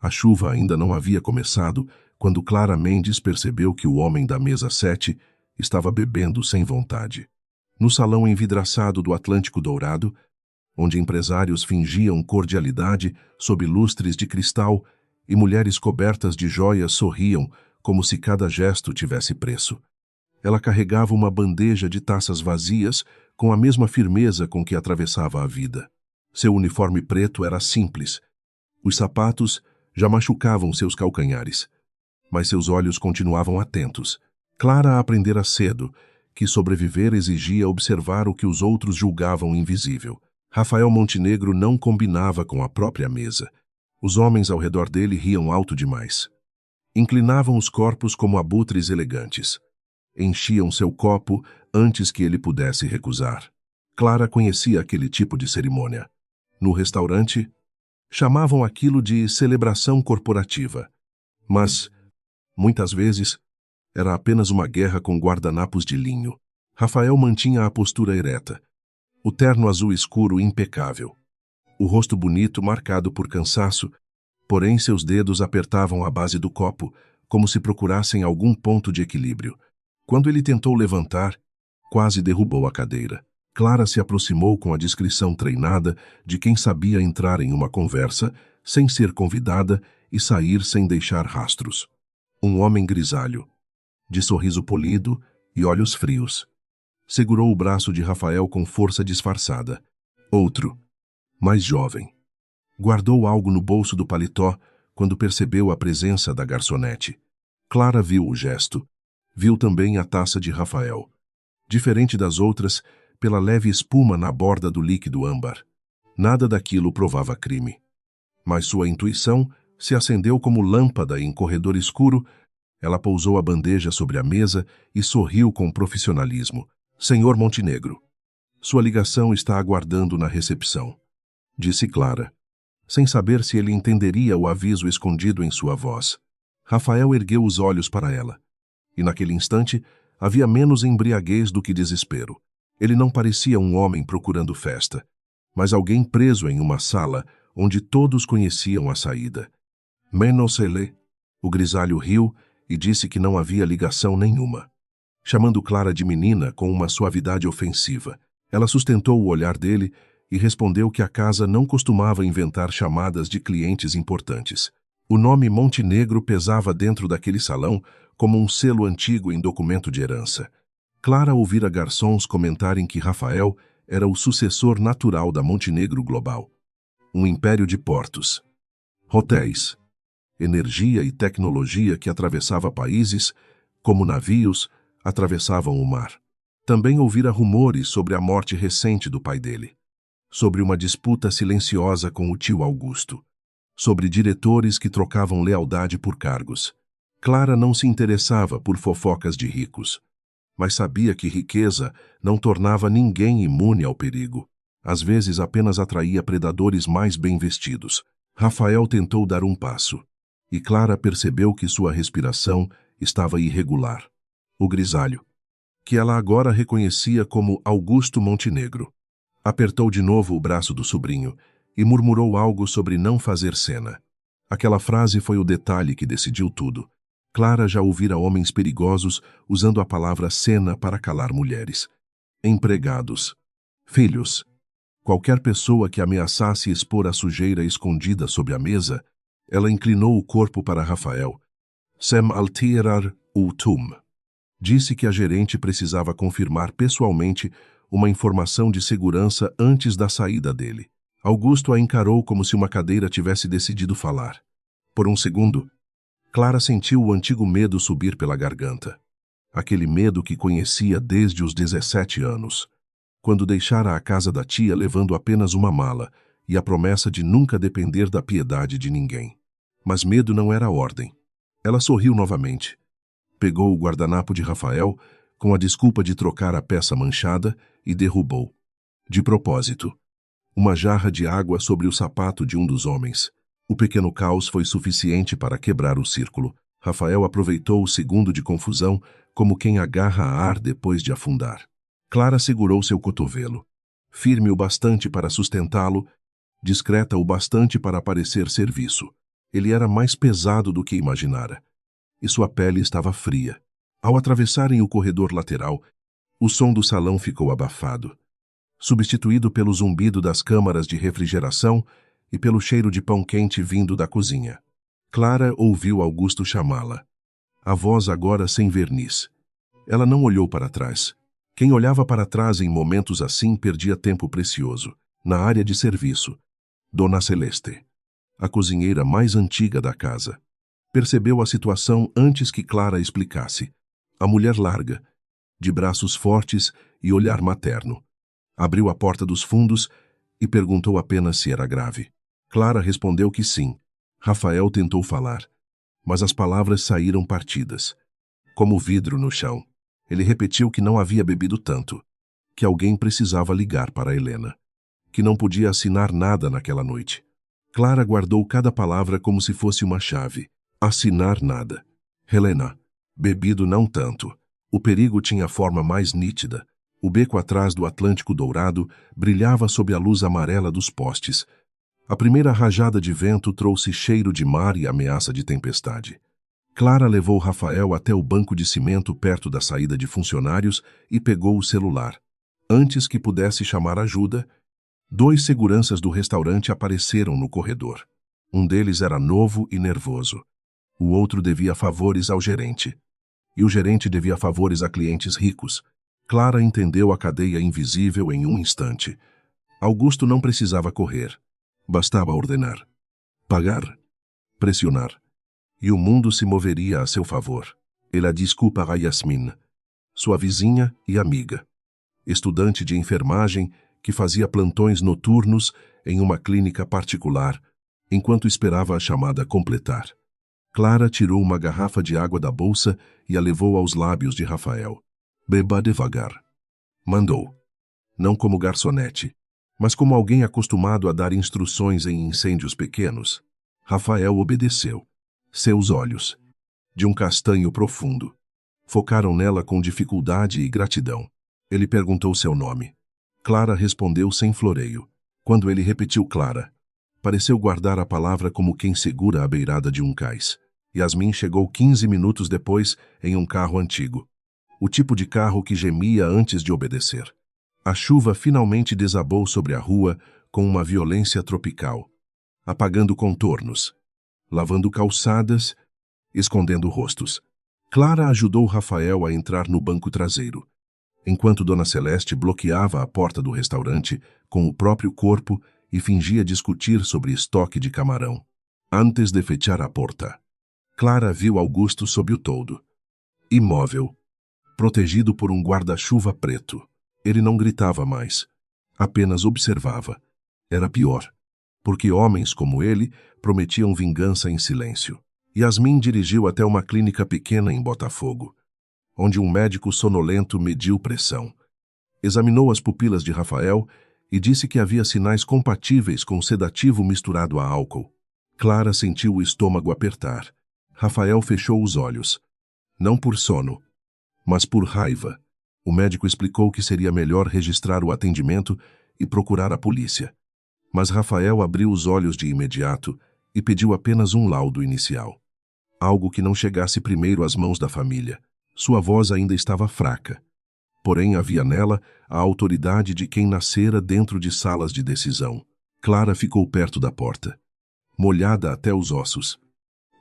A chuva ainda não havia começado quando Clara Mendes percebeu que o homem da mesa 7 estava bebendo sem vontade. No salão envidraçado do Atlântico Dourado, onde empresários fingiam cordialidade sob lustres de cristal e mulheres cobertas de joias sorriam como se cada gesto tivesse preço. Ela carregava uma bandeja de taças vazias com a mesma firmeza com que atravessava a vida. Seu uniforme preto era simples. Os sapatos já machucavam seus calcanhares, mas seus olhos continuavam atentos. Clara aprendera cedo que sobreviver exigia observar o que os outros julgavam invisível. Rafael Montenegro não combinava com a própria mesa. Os homens ao redor dele riam alto demais. Inclinavam os corpos como abutres elegantes. Enchiam seu copo antes que ele pudesse recusar. Clara conhecia aquele tipo de cerimônia. No restaurante, chamavam aquilo de celebração corporativa. Mas, muitas vezes, era apenas uma guerra com guardanapos de linho. Rafael mantinha a postura ereta, o terno azul escuro impecável, o rosto bonito marcado por cansaço, porém seus dedos apertavam a base do copo, como se procurassem algum ponto de equilíbrio. Quando ele tentou levantar, quase derrubou a cadeira. Clara se aproximou com a discrição treinada de quem sabia entrar em uma conversa sem ser convidada e sair sem deixar rastros. Um homem grisalho, de sorriso polido e olhos frios, segurou o braço de Rafael com força disfarçada. Outro, mais jovem, guardou algo no bolso do paletó quando percebeu a presença da garçonete. Clara viu o gesto. Viu também a taça de Rafael, diferente das outras, pela leve espuma na borda do líquido âmbar. Nada daquilo provava crime. Mas sua intuição se acendeu como lâmpada em corredor escuro. Ela pousou a bandeja sobre a mesa e sorriu com profissionalismo. Senhor Montenegro, sua ligação está aguardando na recepção, disse Clara, sem saber se ele entenderia o aviso escondido em sua voz. Rafael ergueu os olhos para ela. E naquele instante, havia menos embriaguez do que desespero. Ele não parecia um homem procurando festa, mas alguém preso em uma sala onde todos conheciam a saída. Menos ele. O grisalho riu e disse que não havia ligação nenhuma, chamando Clara de menina com uma suavidade ofensiva. Ela sustentou o olhar dele e respondeu que a casa não costumava inventar chamadas de clientes importantes. O nome Montenegro pesava dentro daquele salão como um selo antigo em documento de herança. Clara ouvira garçons comentarem que Rafael era o sucessor natural da Montenegro Global. Um império de portos, hotéis, energia e tecnologia que atravessava países, como navios atravessavam o mar. Também ouvira rumores sobre a morte recente do pai dele, sobre uma disputa silenciosa com o tio Augusto, sobre diretores que trocavam lealdade por cargos. Clara não se interessava por fofocas de ricos, mas sabia que riqueza não tornava ninguém imune ao perigo. Às vezes apenas atraía predadores mais bem vestidos. Rafael tentou dar um passo, e Clara percebeu que sua respiração estava irregular. O grisalho, que ela agora reconhecia como Augusto Montenegro, apertou de novo o braço do sobrinho e murmurou algo sobre não fazer cena. Aquela frase foi o detalhe que decidiu tudo. Clara já ouvira homens perigosos usando a palavra cena para calar mulheres. Empregados, filhos, qualquer pessoa que ameaçasse expor a sujeira escondida sob a mesa. Ela inclinou o corpo para Rafael. Sem alterar o tum. Disse que a gerente precisava confirmar pessoalmente uma informação de segurança antes da saída dele. Augusto a encarou como se uma cadeira tivesse decidido falar. Por um segundo, Clara sentiu o antigo medo subir pela garganta. Aquele medo que conhecia desde os 17 anos, quando deixara a casa da tia levando apenas uma mala e a promessa de nunca depender da piedade de ninguém. Mas medo não era ordem. Ela sorriu novamente. Pegou o guardanapo de Rafael, com a desculpa de trocar a peça manchada, e derrubou. De propósito, uma jarra de água sobre o sapato de um dos homens. O pequeno caos foi suficiente para quebrar o círculo. Rafael aproveitou o segundo de confusão como quem agarra ar depois de afundar. Clara segurou seu cotovelo, firme o bastante para sustentá-lo, discreta o bastante para parecer serviço. Ele era mais pesado do que imaginara, e sua pele estava fria. Ao atravessarem o corredor lateral, o som do salão ficou abafado, substituído pelo zumbido das câmaras de refrigeração e pelo cheiro de pão quente vindo da cozinha. Clara ouviu Augusto chamá-la, a voz agora sem verniz. Ela não olhou para trás. Quem olhava para trás em momentos assim perdia tempo precioso. Na área de serviço, Dona Celeste, a cozinheira mais antiga da casa, percebeu a situação antes que Clara explicasse. A mulher larga, de braços fortes e olhar materno, abriu a porta dos fundos e perguntou apenas se era grave. Clara respondeu que sim. Rafael tentou falar, mas as palavras saíram partidas, como vidro no chão. Ele repetiu que não havia bebido tanto, que alguém precisava ligar para Helena, que não podia assinar nada naquela noite. Clara guardou cada palavra como se fosse uma chave. Assinar nada. Helena. Bebido não tanto. O perigo tinha forma mais nítida. O beco atrás do Atlântico Dourado brilhava sob a luz amarela dos postes. A primeira rajada de vento trouxe cheiro de mar e ameaça de tempestade. Clara levou Rafael até o banco de cimento perto da saída de funcionários e pegou o celular. Antes que pudesse chamar ajuda, 2 seguranças do restaurante apareceram no corredor. Um deles era novo e nervoso. O outro devia favores ao gerente. E o gerente devia favores a clientes ricos. Clara entendeu a cadeia invisível em um instante. Augusto não precisava correr. Bastava ordenar, pagar, pressionar. E o mundo se moveria a seu favor. Ela desculpa a Yasmin, sua vizinha e amiga, estudante de enfermagem que fazia plantões noturnos em uma clínica particular, enquanto esperava a chamada completar. Clara tirou uma garrafa de água da bolsa e a levou aos lábios de Rafael. Beba devagar. Mandou. Não como garçonete, mas como alguém acostumado a dar instruções em incêndios pequenos. Rafael obedeceu. Seus olhos, de um castanho profundo, focaram nela com dificuldade e gratidão. Ele perguntou seu nome. Clara respondeu sem floreio. Quando ele repetiu Clara, pareceu guardar a palavra como quem segura a beirada de um cais. Yasmin chegou 15 minutos depois em um carro antigo. O tipo de carro que gemia antes de obedecer. A chuva finalmente desabou sobre a rua com uma violência tropical, apagando contornos, lavando calçadas, escondendo rostos. Clara ajudou Rafael a entrar no banco traseiro, enquanto Dona Celeste bloqueava a porta do restaurante com o próprio corpo e fingia discutir sobre estoque de camarão. Antes de fechar a porta, Clara viu Augusto sob o toldo, imóvel, protegido por um guarda-chuva preto. Ele não gritava mais, apenas observava. Era pior, porque homens como ele prometiam vingança em silêncio. Yasmin dirigiu até uma clínica pequena em Botafogo, onde um médico sonolento mediu pressão. Examinou as pupilas de Rafael e disse que havia sinais compatíveis com sedativo misturado a álcool. Clara sentiu o estômago apertar. Rafael fechou os olhos, não por sono, mas por raiva. O médico explicou que seria melhor registrar o atendimento e procurar a polícia. Mas Rafael abriu os olhos de imediato e pediu apenas um laudo inicial. Algo que não chegasse primeiro às mãos da família. Sua voz ainda estava fraca. Porém, havia nela a autoridade de quem nascera dentro de salas de decisão. Clara ficou perto da porta, molhada até os ossos,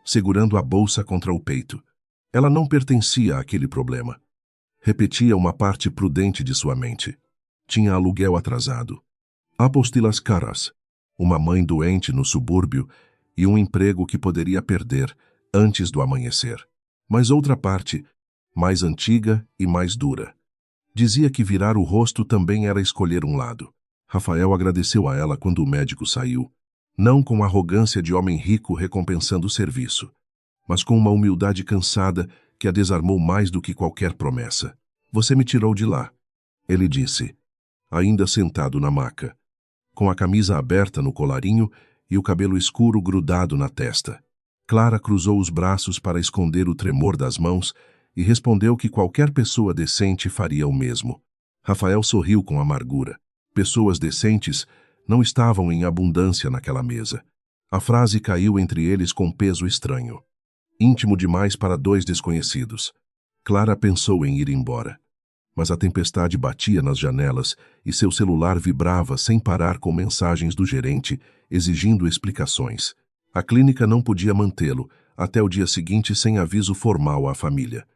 segurando a bolsa contra o peito. Ela não pertencia àquele problema. Repetia uma parte prudente de sua mente. Tinha aluguel atrasado, apostilas caras, uma mãe doente no subúrbio e um emprego que poderia perder antes do amanhecer. Mas outra parte, mais antiga e mais dura, dizia que virar o rosto também era escolher um lado. Rafael agradeceu a ela quando o médico saiu, não com arrogância de homem rico recompensando o serviço, mas com uma humildade cansada que a desarmou mais do que qualquer promessa. Você me tirou de lá, ele disse, ainda sentado na maca, com a camisa aberta no colarinho e o cabelo escuro grudado na testa. Clara cruzou os braços para esconder o tremor das mãos e respondeu que qualquer pessoa decente faria o mesmo. Rafael sorriu com amargura. Pessoas decentes não estavam em abundância naquela mesa. A frase caiu entre eles com peso estranho. Íntimo demais para dois desconhecidos. Clara pensou em ir embora. Mas a tempestade batia nas janelas e seu celular vibrava sem parar com mensagens do gerente exigindo explicações. A clínica não podia mantê-lo até o dia seguinte sem aviso formal à família.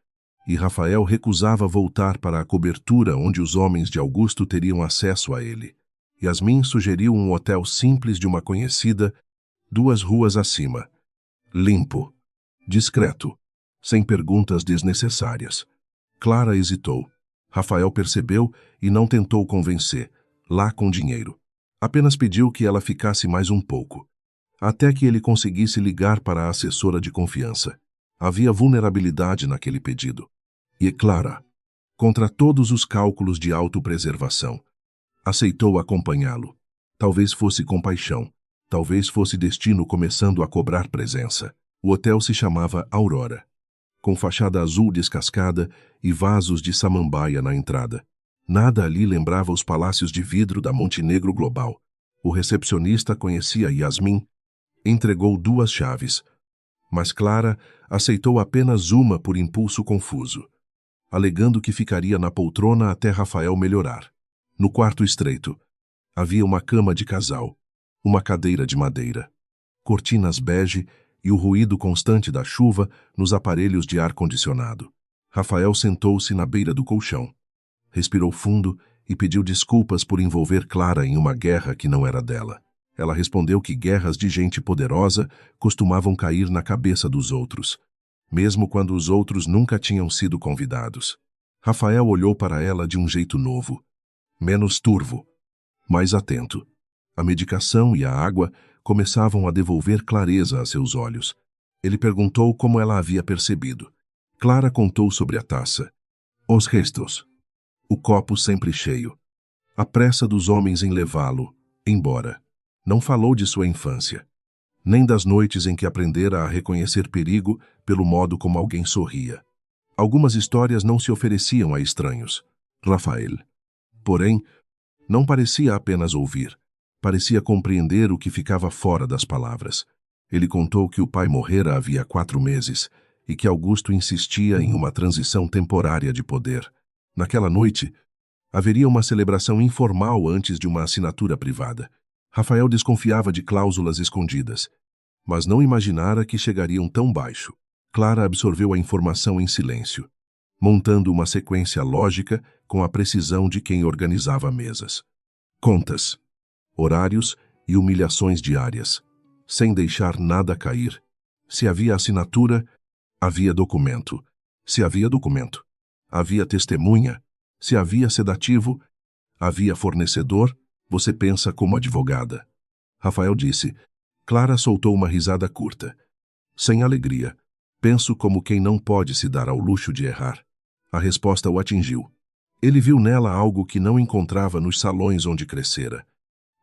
E Rafael recusava voltar para a cobertura onde os homens de Augusto teriam acesso a ele. Yasmin sugeriu um hotel simples de uma conhecida, 2 ruas acima. Limpo, discreto, sem perguntas desnecessárias. Clara hesitou. Rafael percebeu e não tentou convencer, lá com dinheiro. Apenas pediu que ela ficasse mais um pouco, até que ele conseguisse ligar para a assessora de confiança. Havia vulnerabilidade naquele pedido. E Clara, contra todos os cálculos de autopreservação, aceitou acompanhá-lo. Talvez fosse compaixão, talvez fosse destino começando a cobrar presença. O hotel se chamava Aurora, com fachada azul descascada e vasos de samambaia na entrada. Nada ali lembrava os palácios de vidro da Montenegro Global. O recepcionista conhecia Yasmin, entregou 2 chaves, mas Clara aceitou apenas uma por impulso confuso, alegando que ficaria na poltrona até Rafael melhorar. No quarto estreito, havia uma cama de casal, uma cadeira de madeira, cortinas bege e o ruído constante da chuva nos aparelhos de ar-condicionado. Rafael sentou-se na beira do colchão, respirou fundo e pediu desculpas por envolver Clara em uma guerra que não era dela. Ela respondeu que guerras de gente poderosa costumavam cair na cabeça dos outros, mesmo quando os outros nunca tinham sido convidados. Rafael olhou para ela de um jeito novo, menos turvo, mais atento. A medicação e a água começavam a devolver clareza a seus olhos. Ele perguntou como ela havia percebido. Clara contou sobre a taça, os restos, o copo sempre cheio, a pressa dos homens em levá-lo embora. Não falou de sua infância, nem das noites em que aprendera a reconhecer perigo pelo modo como alguém sorria. Algumas histórias não se ofereciam a estranhos. Rafael, porém, não parecia apenas ouvir. Parecia compreender o que ficava fora das palavras. Ele contou que o pai morrera havia 4 meses e que Augusto insistia em uma transição temporária de poder. Naquela noite, haveria uma celebração informal antes de uma assinatura privada. Rafael desconfiava de cláusulas escondidas, mas não imaginara que chegariam tão baixo. Clara absorveu a informação em silêncio, montando uma sequência lógica com a precisão de quem organizava mesas. Contas, horários e humilhações diárias, sem deixar nada cair. Se havia assinatura, havia documento. Se havia documento, havia testemunha. Se havia sedativo, havia fornecedor. Você pensa como advogada. Rafael disse. Clara soltou uma risada curta. Sem alegria. Penso como quem não pode se dar ao luxo de errar. A resposta o atingiu. Ele viu nela algo que não encontrava nos salões onde crescera.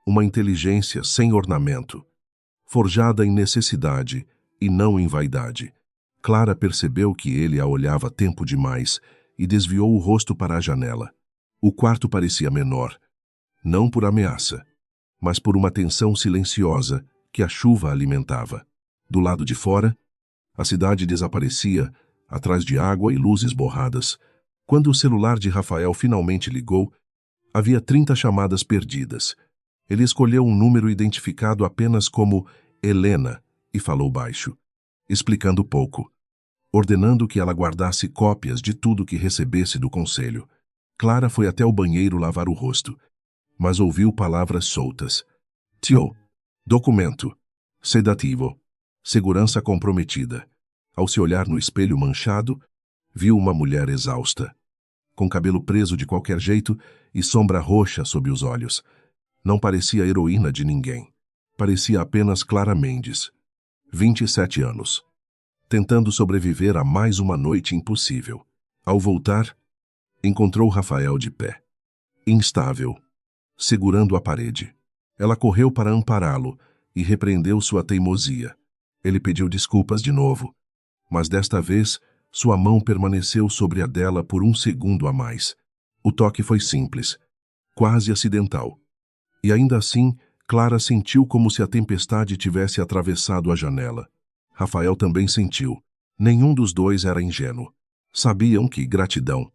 Uma inteligência sem ornamento, forjada em necessidade e não em vaidade. Clara percebeu que ele a olhava tempo demais e desviou o rosto para a janela. O quarto parecia menor, não por ameaça, mas por uma tensão silenciosa que a chuva alimentava. Do lado de fora, a cidade desaparecia, atrás de água e luzes borradas. Quando o celular de Rafael finalmente ligou, havia 30 chamadas perdidas. Ele escolheu um número identificado apenas como Helena e falou baixo, explicando pouco, ordenando que ela guardasse cópias de tudo que recebesse do conselho. Clara foi até o banheiro lavar o rosto, mas ouviu palavras soltas. Tio, documento, sedativo, segurança comprometida. Ao se olhar no espelho manchado, viu uma mulher exausta, com cabelo preso de qualquer jeito e sombra roxa sob os olhos. Não parecia heroína de ninguém. Parecia apenas Clara Mendes, 27 anos, tentando sobreviver a mais uma noite impossível. Ao voltar, encontrou Rafael de pé, instável, segurando a parede. Ela correu para ampará-lo e repreendeu sua teimosia. Ele pediu desculpas de novo, mas desta vez sua mão permaneceu sobre a dela por um segundo a mais. O toque foi simples, quase acidental. E ainda assim, Clara sentiu como se a tempestade tivesse atravessado a janela. Rafael também sentiu. Nenhum dos dois era ingênuo. Sabiam que gratidão,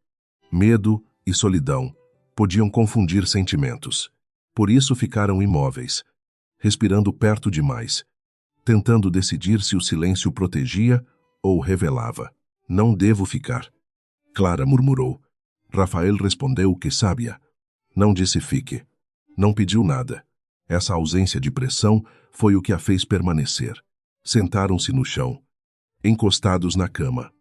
medo e solidão podiam confundir sentimentos. Por isso ficaram imóveis, respirando perto demais, tentando decidir se o silêncio protegia ou revelava. Não devo ficar, Clara murmurou. Rafael respondeu que sabia. Não disse fique. Não pediu nada. Essa ausência de pressão foi o que a fez permanecer. Sentaram-se no chão, encostados na cama,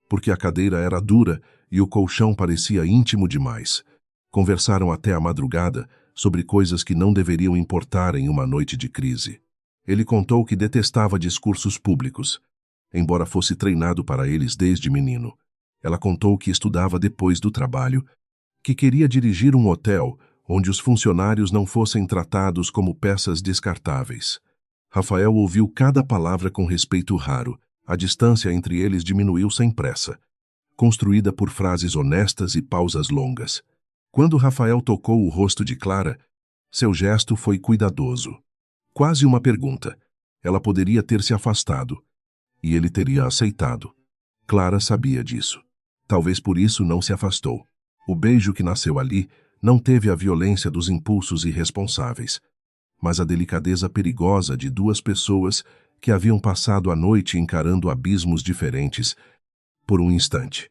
porque a cadeira era dura e o colchão parecia íntimo demais. Conversaram até a madrugada sobre coisas que não deveriam importar em uma noite de crise. Ele contou que detestava discursos públicos, embora fosse treinado para eles desde menino. Ela contou que estudava depois do trabalho, que queria dirigir um hotel onde os funcionários não fossem tratados como peças descartáveis. Rafael ouviu cada palavra com respeito raro. A distância entre eles diminuiu sem pressa, construída por frases honestas e pausas longas. Quando Rafael tocou o rosto de Clara, seu gesto foi cuidadoso. Quase uma pergunta. Ela poderia ter se afastado, e ele teria aceitado. Clara sabia disso. Talvez por isso não se afastou. O beijo que nasceu ali não teve a violência dos impulsos irresponsáveis, mas a delicadeza perigosa de duas pessoas que haviam passado a noite encarando abismos diferentes. Por um instante,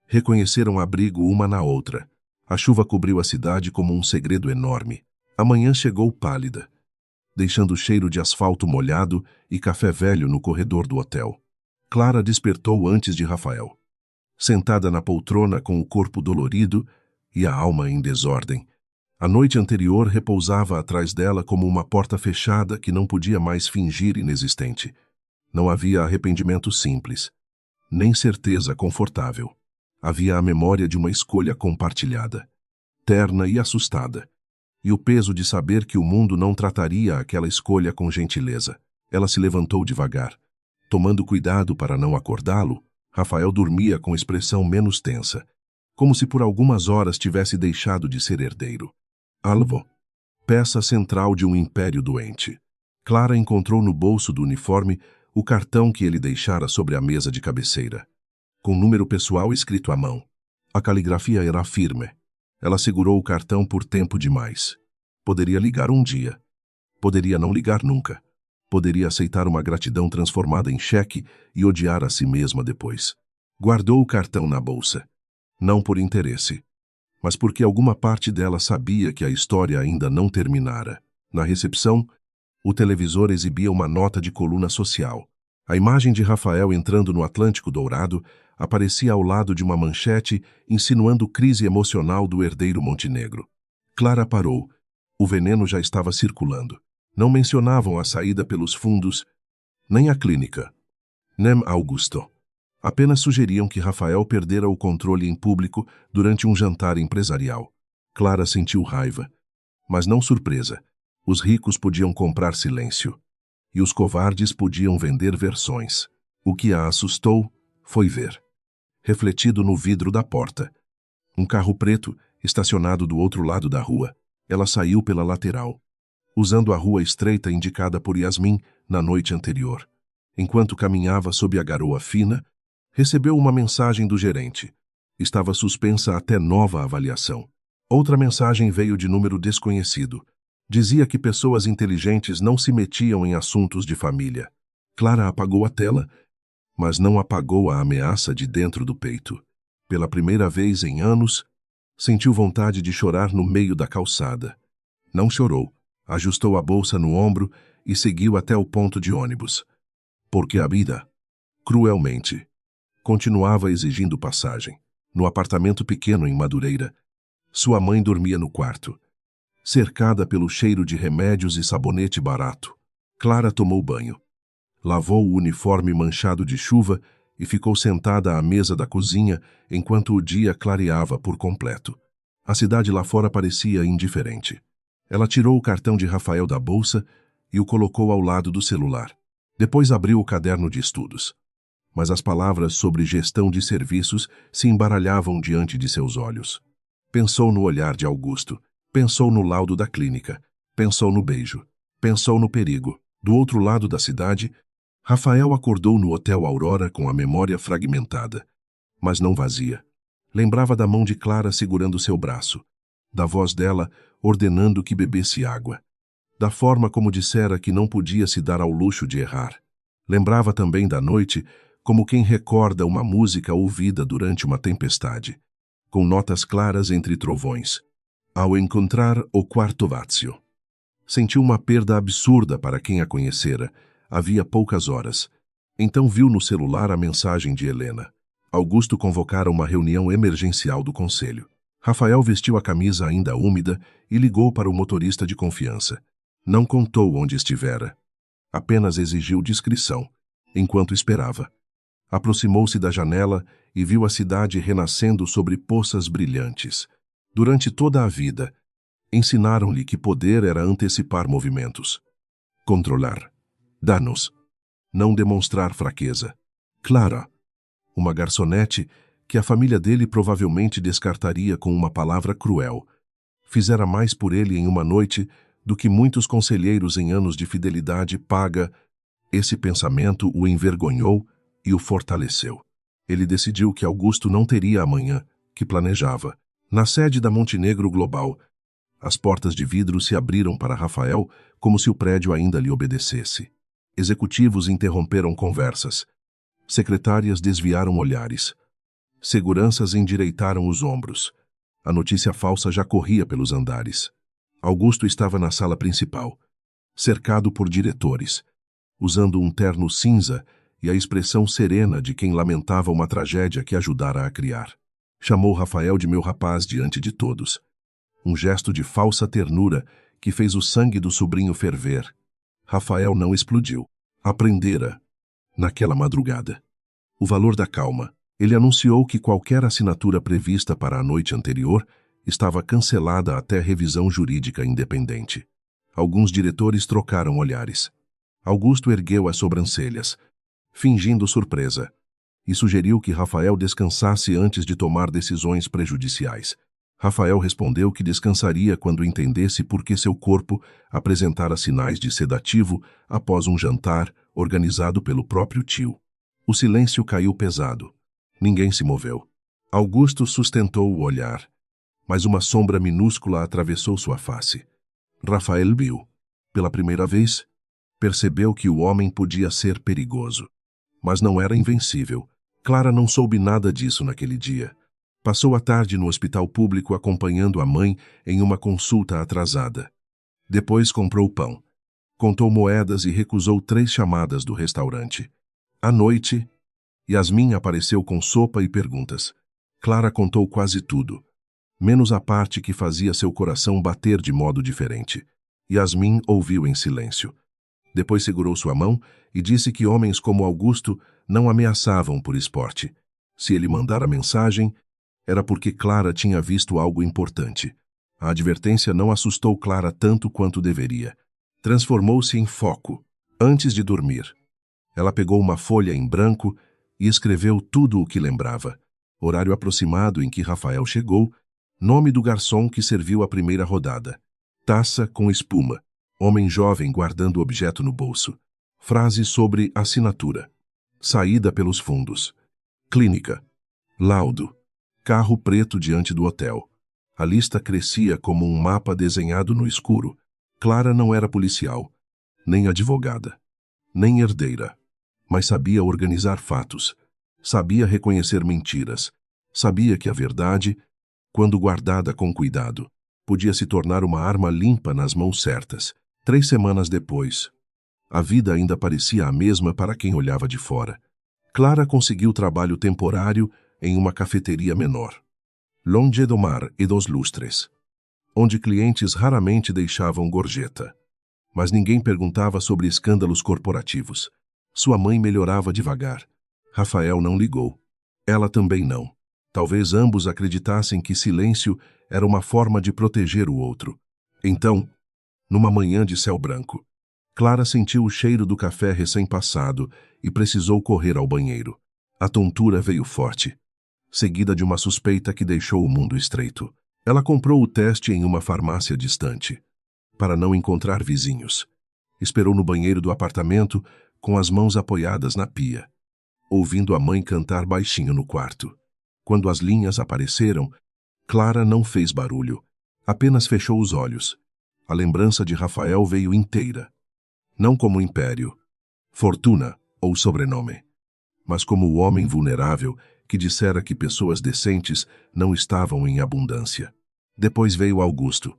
reconheceram abrigo uma na outra. A chuva cobriu a cidade como um segredo enorme. A manhã chegou pálida, deixando o cheiro de asfalto molhado e café velho no corredor do hotel. Clara despertou antes de Rafael. Sentada na poltrona com o corpo dolorido e a alma em desordem. A noite anterior repousava atrás dela como uma porta fechada que não podia mais fingir inexistente. Não havia arrependimento simples, nem certeza confortável. Havia a memória de uma escolha compartilhada, terna e assustada, e o peso de saber que o mundo não trataria aquela escolha com gentileza. Ela se levantou devagar. Tomando cuidado para não acordá-lo, Rafael dormia com expressão menos tensa, como se por algumas horas tivesse deixado de ser herdeiro. Alvo, peça central de um império doente. Clara encontrou no bolso do uniforme o cartão que ele deixara sobre a mesa de cabeceira, com número pessoal escrito à mão. A caligrafia era firme. Ela segurou o cartão por tempo demais. Poderia ligar um dia. Poderia não ligar nunca. Poderia aceitar uma gratidão transformada em cheque e odiar a si mesma depois. Guardou o cartão na bolsa. Não por interesse, mas porque alguma parte dela sabia que a história ainda não terminara. Na recepção, o televisor exibia uma nota de coluna social. A imagem de Rafael entrando no Atlântico Dourado aparecia ao lado de uma manchete insinuando crise emocional do herdeiro Montenegro. Clara parou. O veneno já estava circulando. Não mencionavam a saída pelos fundos, nem a clínica, nem Augusto. Apenas sugeriam que Rafael perdera o controle em público durante um jantar empresarial. Clara sentiu raiva, mas não surpresa. Os ricos podiam comprar silêncio, e os covardes podiam vender versões. O que a assustou foi ver, refletido no vidro da porta, um carro preto estacionado do outro lado da rua. Ela saiu pela lateral, usando a rua estreita indicada por Yasmin na noite anterior. Enquanto caminhava sob a garoa fina, recebeu uma mensagem do gerente. Estava suspensa até nova avaliação. Outra mensagem veio de número desconhecido. Dizia que pessoas inteligentes não se metiam em assuntos de família. Clara apagou a tela, mas não apagou a ameaça de dentro do peito. Pela primeira vez em anos, sentiu vontade de chorar no meio da calçada. Não chorou. Ajustou a bolsa no ombro e seguiu até o ponto de ônibus. Porque a vida, cruelmente, continuava exigindo passagem. No apartamento pequeno em Madureira, sua mãe dormia no quarto, cercada pelo cheiro de remédios e sabonete barato. Clara tomou banho, lavou o uniforme manchado de chuva e ficou sentada à mesa da cozinha enquanto o dia clareava por completo. A cidade lá fora parecia indiferente. Ela tirou o cartão de Rafael da bolsa e o colocou ao lado do celular. Depois abriu o caderno de estudos. Mas as palavras sobre gestão de serviços se embaralhavam diante de seus olhos. Pensou no olhar de Augusto, pensou no laudo da clínica, pensou no beijo. Pensou no perigo. Do outro lado da cidade, Rafael acordou no Hotel Aurora com a memória fragmentada, mas não vazia. Lembrava da mão de Clara segurando seu braço, da voz dela ordenando que bebesse água, da forma como dissera que não podia se dar ao luxo de errar. Lembrava também da noite como quem recorda uma música ouvida durante uma tempestade, com notas claras entre trovões. Ao encontrar o quarto vazio, sentiu uma perda absurda para quem a conhecera. Havia poucas horas. Então viu no celular a mensagem de Helena. Augusto convocara uma reunião emergencial do conselho. Rafael vestiu a camisa ainda úmida e ligou para o motorista de confiança. Não contou onde estivera. Apenas exigiu discrição, enquanto esperava. Aproximou-se da janela e viu a cidade renascendo sobre poças brilhantes. Durante toda a vida, ensinaram-lhe que poder era antecipar movimentos, controlar danos, não demonstrar fraqueza. Clara, uma garçonete que a família dele provavelmente descartaria com uma palavra cruel, fizera mais por ele em uma noite do que muitos conselheiros em anos de fidelidade paga. Esse pensamento o envergonhou e o fortaleceu. Ele decidiu que Augusto não teria amanhã que planejava. Na sede da Montenegro Global, as portas de vidro se abriram para Rafael como se o prédio ainda lhe obedecesse. Executivos interromperam conversas. Secretárias desviaram olhares. Seguranças endireitaram os ombros. A notícia falsa já corria pelos andares. Augusto estava na sala principal, cercado por diretores, usando um terno cinza e a expressão serena de quem lamentava uma tragédia que ajudara a criar. Chamou Rafael de meu rapaz diante de todos. Um gesto de falsa ternura que fez o sangue do sobrinho ferver. Rafael não explodiu. Aprendera, naquela madrugada, o valor da calma. Ele anunciou que qualquer assinatura prevista para a noite anterior estava cancelada até revisão jurídica independente. Alguns diretores trocaram olhares. Augusto ergueu as sobrancelhas, fingindo surpresa, e sugeriu que Rafael descansasse antes de tomar decisões prejudiciais. Rafael respondeu que descansaria quando entendesse por que seu corpo apresentara sinais de sedativo após um jantar organizado pelo próprio tio. O silêncio caiu pesado. Ninguém se moveu. Augusto sustentou o olhar, mas uma sombra minúscula atravessou sua face. Rafael viu. Pela primeira vez, percebeu que o homem podia ser perigoso, mas não era invencível. Clara não soube nada disso naquele dia. Passou a tarde no hospital público acompanhando a mãe em uma consulta atrasada. Depois comprou pão, contou moedas e recusou 3 chamadas do restaurante. À noite, Yasmin apareceu com sopa e perguntas. Clara contou quase tudo, menos a parte que fazia seu coração bater de modo diferente. Yasmin ouviu em silêncio. Depois segurou sua mão e disse que homens como Augusto não ameaçavam por esporte. Se ele mandara mensagem, era porque Clara tinha visto algo importante. A advertência não assustou Clara tanto quanto deveria. Transformou-se em foco. Antes de dormir, ela pegou uma folha em branco e escreveu tudo o que lembrava. Horário aproximado em que Rafael chegou, nome do garçom que serviu a primeira rodada, taça com espuma, homem jovem guardando o objeto no bolso, frase sobre assinatura, saída pelos fundos, clínica, laudo, carro preto diante do hotel. A lista crescia como um mapa desenhado no escuro. Clara não era policial, nem advogada, nem herdeira, mas sabia organizar fatos, sabia reconhecer mentiras, sabia que a verdade, quando guardada com cuidado, podia se tornar uma arma limpa nas mãos certas. 3 semanas depois, a vida ainda parecia a mesma para quem olhava de fora. Clara conseguiu trabalho temporário em uma cafeteria menor, longe do mar e dos lustres, onde clientes raramente deixavam gorjeta. Mas ninguém perguntava sobre escândalos corporativos. Sua mãe melhorava devagar. Rafael não ligou. Ela também não. Talvez ambos acreditassem que silêncio era uma forma de proteger o outro. Então, numa manhã de céu branco, Clara sentiu o cheiro do café recém-passado e precisou correr ao banheiro. A tontura veio forte, seguida de uma suspeita que deixou o mundo estreito. Ela comprou o teste em uma farmácia distante, para não encontrar vizinhos. Esperou no banheiro do apartamento, com as mãos apoiadas na pia, ouvindo a mãe cantar baixinho no quarto. Quando as linhas apareceram, Clara não fez barulho, apenas fechou os olhos. A lembrança de Rafael veio inteira. Não como império, fortuna ou sobrenome, mas como o homem vulnerável que dissera que pessoas decentes não estavam em abundância. Depois veio Augusto,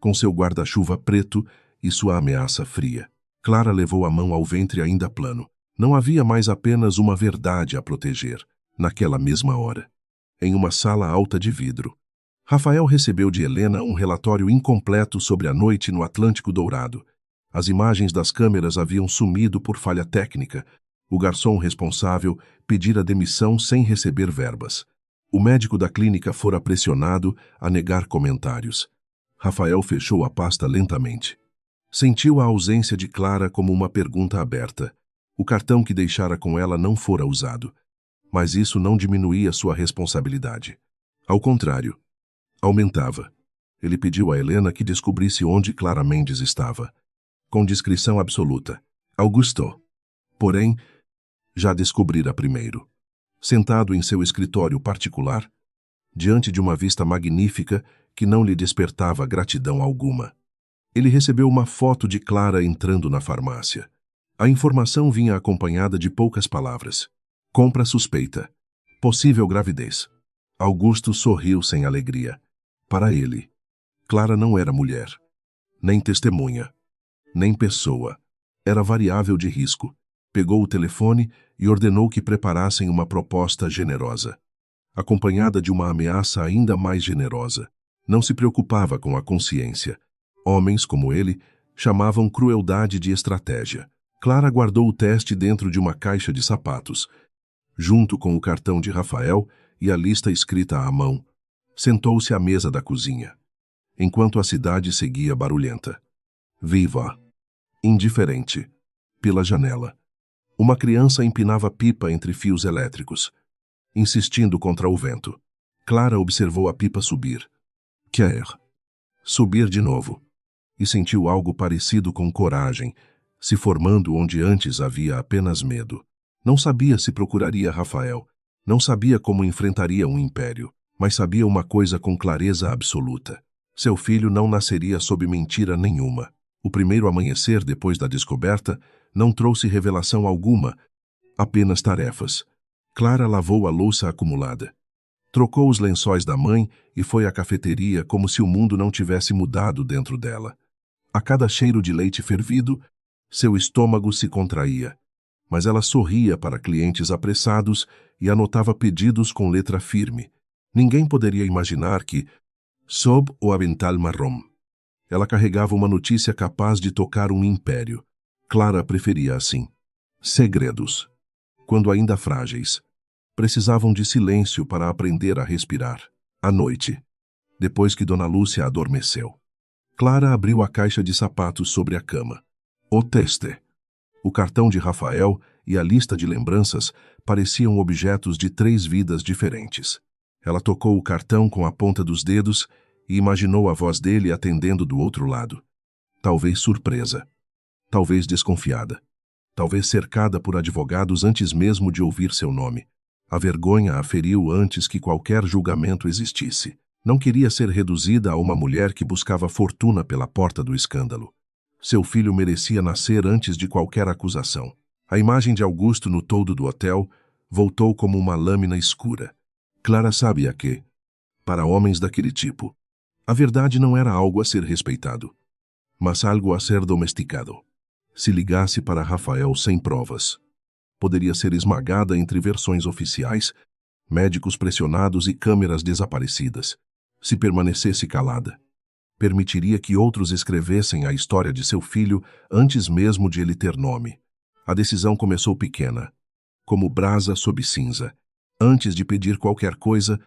com seu guarda-chuva preto e sua ameaça fria. Clara levou a mão ao ventre ainda plano. Não havia mais apenas uma verdade a proteger, naquela mesma hora. Em uma sala alta de vidro, Rafael recebeu de Helena um relatório incompleto sobre a noite no Atlântico Dourado. As imagens das câmeras haviam sumido por falha técnica. O garçom responsável pedira demissão sem receber verbas. O médico da clínica fora pressionado a negar comentários. Rafael fechou a pasta lentamente. Sentiu a ausência de Clara como uma pergunta aberta. O cartão que deixara com ela não fora usado. Mas isso não diminuía sua responsabilidade. Ao contrário, aumentava. Ele pediu a Helena que descobrisse onde Clara Mendes estava. Com discrição absoluta. Augusto. Porém, já descobrira primeiro. Sentado em seu escritório particular, diante de uma vista magnífica que não lhe despertava gratidão alguma. Ele recebeu uma foto de Clara entrando na farmácia. A informação vinha acompanhada de poucas palavras. Compra suspeita. Possível gravidez. Augusto sorriu sem alegria. Para ele, Clara não era mulher, nem testemunha, nem pessoa. Era variável de risco. Pegou o telefone e ordenou que preparassem uma proposta generosa, acompanhada de uma ameaça ainda mais generosa. Não se preocupava com a consciência. Homens como ele chamavam crueldade de estratégia. Clara guardou o teste dentro de uma caixa de sapatos, junto com o cartão de Rafael e a lista escrita à mão. Sentou-se à mesa da cozinha, enquanto a cidade seguia barulhenta. Viva, indiferente, pela janela. Uma criança empinava pipa entre fios elétricos, insistindo contra o vento. Clara observou a pipa subir. Quer subir de novo. E sentiu algo parecido com coragem, se formando onde antes havia apenas medo. Não sabia se procuraria Rafael, não sabia como enfrentaria um império, mas sabia uma coisa com clareza absoluta. Seu filho não nasceria sob mentira nenhuma. O primeiro amanhecer depois da descoberta não trouxe revelação alguma, apenas tarefas. Clara lavou a louça acumulada. Trocou os lençóis da mãe e foi à cafeteria como se o mundo não tivesse mudado dentro dela. A cada cheiro de leite fervido, seu estômago se contraía. Mas ela sorria para clientes apressados e anotava pedidos com letra firme. Ninguém poderia imaginar que, sob o avental marrom, ela carregava uma notícia capaz de tocar um império. Clara preferia assim. Segredos, quando ainda frágeis, precisavam de silêncio para aprender a respirar. À noite, depois que Dona Lúcia adormeceu, Clara abriu a caixa de sapatos sobre a cama. O teste, o cartão de Rafael e a lista de lembranças pareciam objetos de 3 vidas diferentes. Ela tocou o cartão com a ponta dos dedos e imaginou a voz dele atendendo do outro lado. Talvez surpresa, talvez desconfiada, talvez cercada por advogados antes mesmo de ouvir seu nome. A vergonha a feriu antes que qualquer julgamento existisse. Não queria ser reduzida a uma mulher que buscava fortuna pela porta do escândalo. Seu filho merecia nascer antes de qualquer acusação. A imagem de Augusto no toldo do hotel voltou como uma lâmina escura. Clara sabia que, para homens daquele tipo, a verdade não era algo a ser respeitado, mas algo a ser domesticado. Se ligasse para Rafael sem provas, poderia ser esmagada entre versões oficiais, médicos pressionados e câmeras desaparecidas. Se permanecesse calada, permitiria que outros escrevessem a história de seu filho antes mesmo de ele ter nome. A decisão começou pequena, como brasa sob cinza. Antes de pedir qualquer coisa,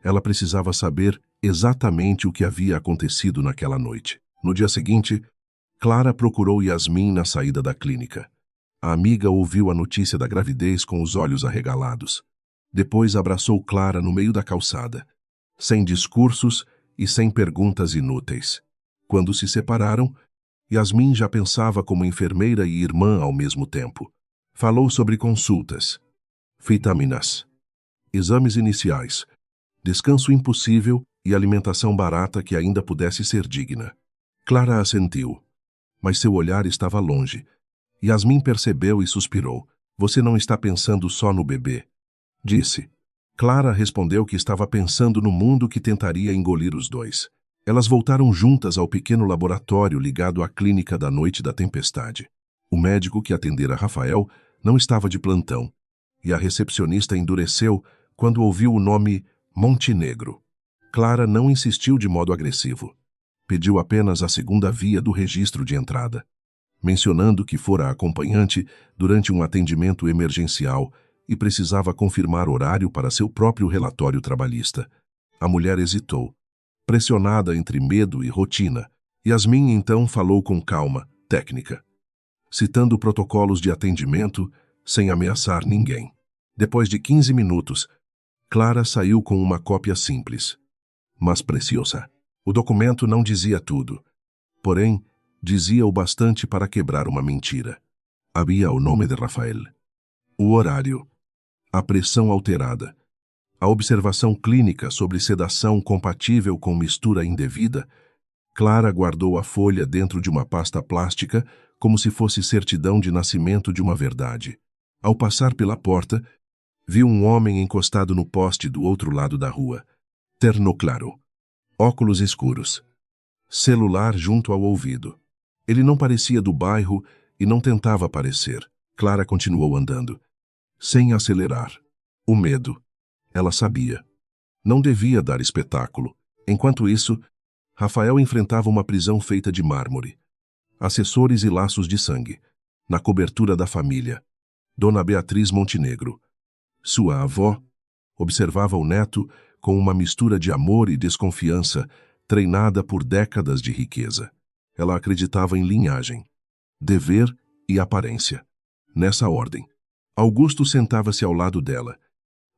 ela precisava saber exatamente o que havia acontecido naquela noite. No dia seguinte, Clara procurou Yasmin na saída da clínica. A amiga ouviu a notícia da gravidez com os olhos arregalados. Depois abraçou Clara no meio da calçada, sem discursos e sem perguntas inúteis. Quando se separaram, Yasmin já pensava como enfermeira e irmã ao mesmo tempo. Falou sobre consultas, vitaminas, exames iniciais, descanso impossível e alimentação barata que ainda pudesse ser digna. Clara assentiu, mas seu olhar estava longe. Yasmin percebeu e suspirou. Você não está pensando só no bebê, disse. Clara respondeu que estava pensando no mundo que tentaria engolir os dois. Elas voltaram juntas ao pequeno laboratório ligado à clínica da noite da tempestade. O médico que atendera Rafael não estava de plantão, e a recepcionista endureceu quando ouviu o nome Montenegro. Clara não insistiu de modo agressivo. Pediu apenas a segunda via do registro de entrada, mencionando que fora acompanhante durante um atendimento emergencial e precisava confirmar horário para seu próprio relatório trabalhista. A mulher hesitou, pressionada entre medo e rotina. Yasmin então falou com calma, técnica, citando protocolos de atendimento sem ameaçar ninguém. Depois de 15 minutos, Clara saiu com uma cópia simples, mas preciosa. O documento não dizia tudo, porém, dizia o bastante para quebrar uma mentira. Havia o nome de Rafael, o horário, a pressão alterada, a observação clínica sobre sedação compatível com mistura indevida. Clara guardou a folha dentro de uma pasta plástica como se fosse certidão de nascimento de uma verdade. Ao passar pela porta, viu um homem encostado no poste do outro lado da rua. Terno claro, óculos escuros, celular junto ao ouvido. Ele não parecia do bairro e não tentava parecer. Clara continuou andando, sem acelerar. O medo. Ela sabia. Não devia dar espetáculo. Enquanto isso, Rafael enfrentava uma prisão feita de mármore, assessores e laços de sangue, na cobertura da família. Dona Beatriz Montenegro, sua avó, observava o neto com uma mistura de amor e desconfiança, treinada por décadas de riqueza. Ela acreditava em linhagem, dever e aparência. Nessa ordem, Augusto sentava-se ao lado dela,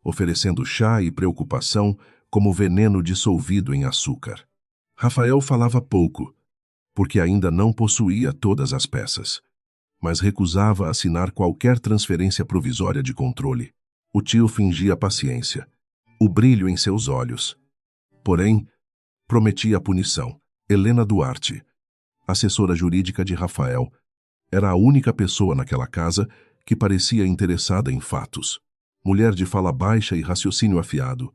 oferecendo chá e preocupação como veneno dissolvido em açúcar. Rafael falava pouco, porque ainda não possuía todas as peças, mas recusava assinar qualquer transferência provisória de controle. O tio fingia paciência, o brilho em seus olhos. Porém, prometia a punição. Helena Duarte, assessora jurídica de Rafael, era a única pessoa naquela casa que parecia interessada em fatos. Mulher de fala baixa e raciocínio afiado,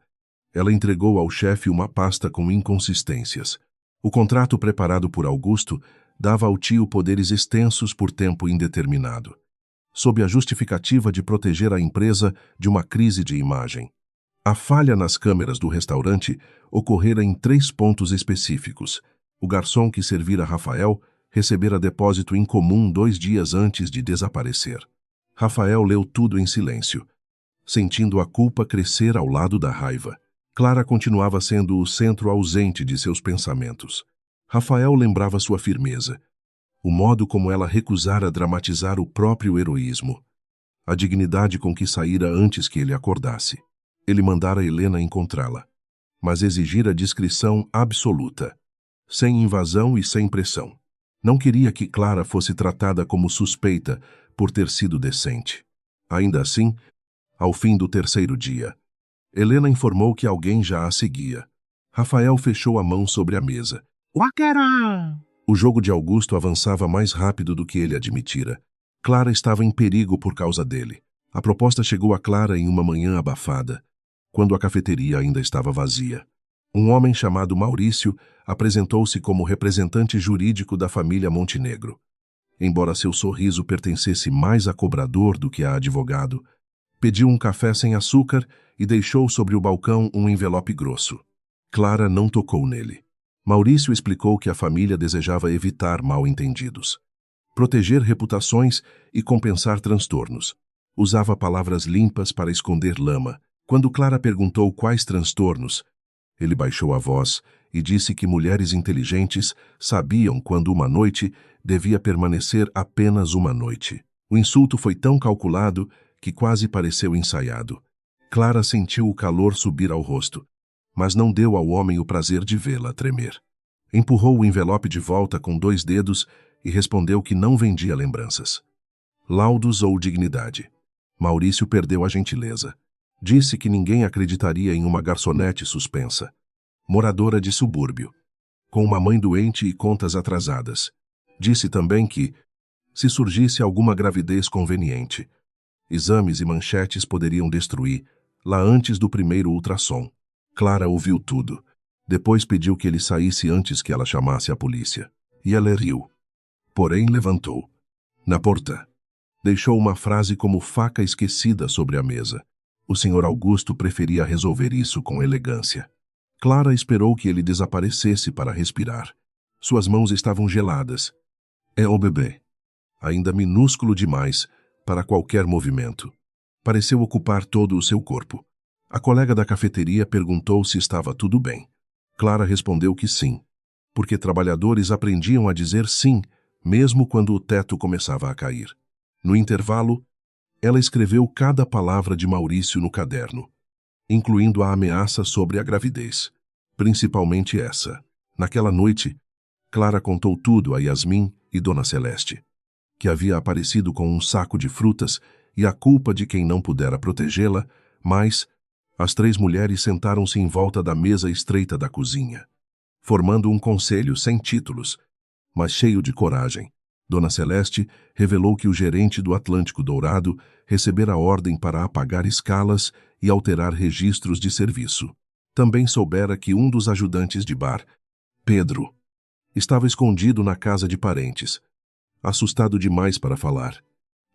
ela entregou ao chefe uma pasta com inconsistências. O contrato preparado por Augusto dava ao tio poderes extensos por tempo indeterminado, sob a justificativa de proteger a empresa de uma crise de imagem. A falha nas câmeras do restaurante ocorrera em 3 pontos específicos. O garçom que servira Rafael recebera depósito incomum 2 dias antes de desaparecer. Rafael leu tudo em silêncio, sentindo a culpa crescer ao lado da raiva. Clara continuava sendo o centro ausente de seus pensamentos. Rafael lembrava sua firmeza, o modo como ela recusara dramatizar o próprio heroísmo, a dignidade com que saíra antes que ele acordasse. Ele mandara Helena encontrá-la, mas exigira discrição absoluta, sem invasão e sem pressão. Não queria que Clara fosse tratada como suspeita por ter sido decente. Ainda assim, ao fim do 3º dia, Helena informou que alguém já a seguia. Rafael fechou a mão sobre a mesa. Waquera! O jogo de Augusto avançava mais rápido do que ele admitira. Clara estava em perigo por causa dele. A proposta chegou a Clara em uma manhã abafada, quando a cafeteria ainda estava vazia. Um homem chamado Maurício apresentou-se como representante jurídico da família Montenegro. Embora seu sorriso pertencesse mais a cobrador do que a advogado, pediu um café sem açúcar e deixou sobre o balcão um envelope grosso. Clara não tocou nele. Maurício explicou que a família desejava evitar mal-entendidos, proteger reputações e compensar transtornos. Usava palavras limpas para esconder lama. Quando Clara perguntou quais transtornos, ele baixou a voz e disse que mulheres inteligentes sabiam quando uma noite devia permanecer apenas uma noite. O insulto foi tão calculado que quase pareceu ensaiado. Clara sentiu o calor subir ao rosto, mas não deu ao homem o prazer de vê-la tremer. Empurrou o envelope de volta com 2 dedos e respondeu que não vendia lembranças. Laudos ou dignidade. Maurício perdeu a gentileza. Disse que ninguém acreditaria em uma garçonete suspensa, moradora de subúrbio, com uma mãe doente e contas atrasadas. Disse também que, se surgisse alguma gravidez conveniente, exames e manchetes poderiam destruir-la antes do primeiro ultrassom. Clara ouviu tudo. Depois pediu que ele saísse antes que ela chamasse a polícia. E ela riu. Porém, levantou. Na porta, deixou uma frase como faca esquecida sobre a mesa. O Sr. Augusto preferia resolver isso com elegância. Clara esperou que ele desaparecesse para respirar. Suas mãos estavam geladas. É o bebê, ainda minúsculo demais para qualquer movimento. Pareceu ocupar todo o seu corpo. A colega da cafeteria perguntou se estava tudo bem. Clara respondeu que sim, porque trabalhadores aprendiam a dizer sim, mesmo quando o teto começava a cair. No intervalo, ela escreveu cada palavra de Maurício no caderno, incluindo a ameaça sobre a gravidez. Principalmente essa. Naquela noite, Clara contou tudo a Yasmin e Dona Celeste, que havia aparecido com um saco de frutas e a culpa de quem não pudera protegê-la, mas as três mulheres sentaram-se em volta da mesa estreita da cozinha, formando um conselho sem títulos, mas cheio de coragem. Dona Celeste revelou que o gerente do Atlântico Dourado recebera ordem para apagar escalas e alterar registros de serviço. Também soubera que um dos ajudantes de bar, Pedro, estava escondido na casa de parentes, assustado demais para falar.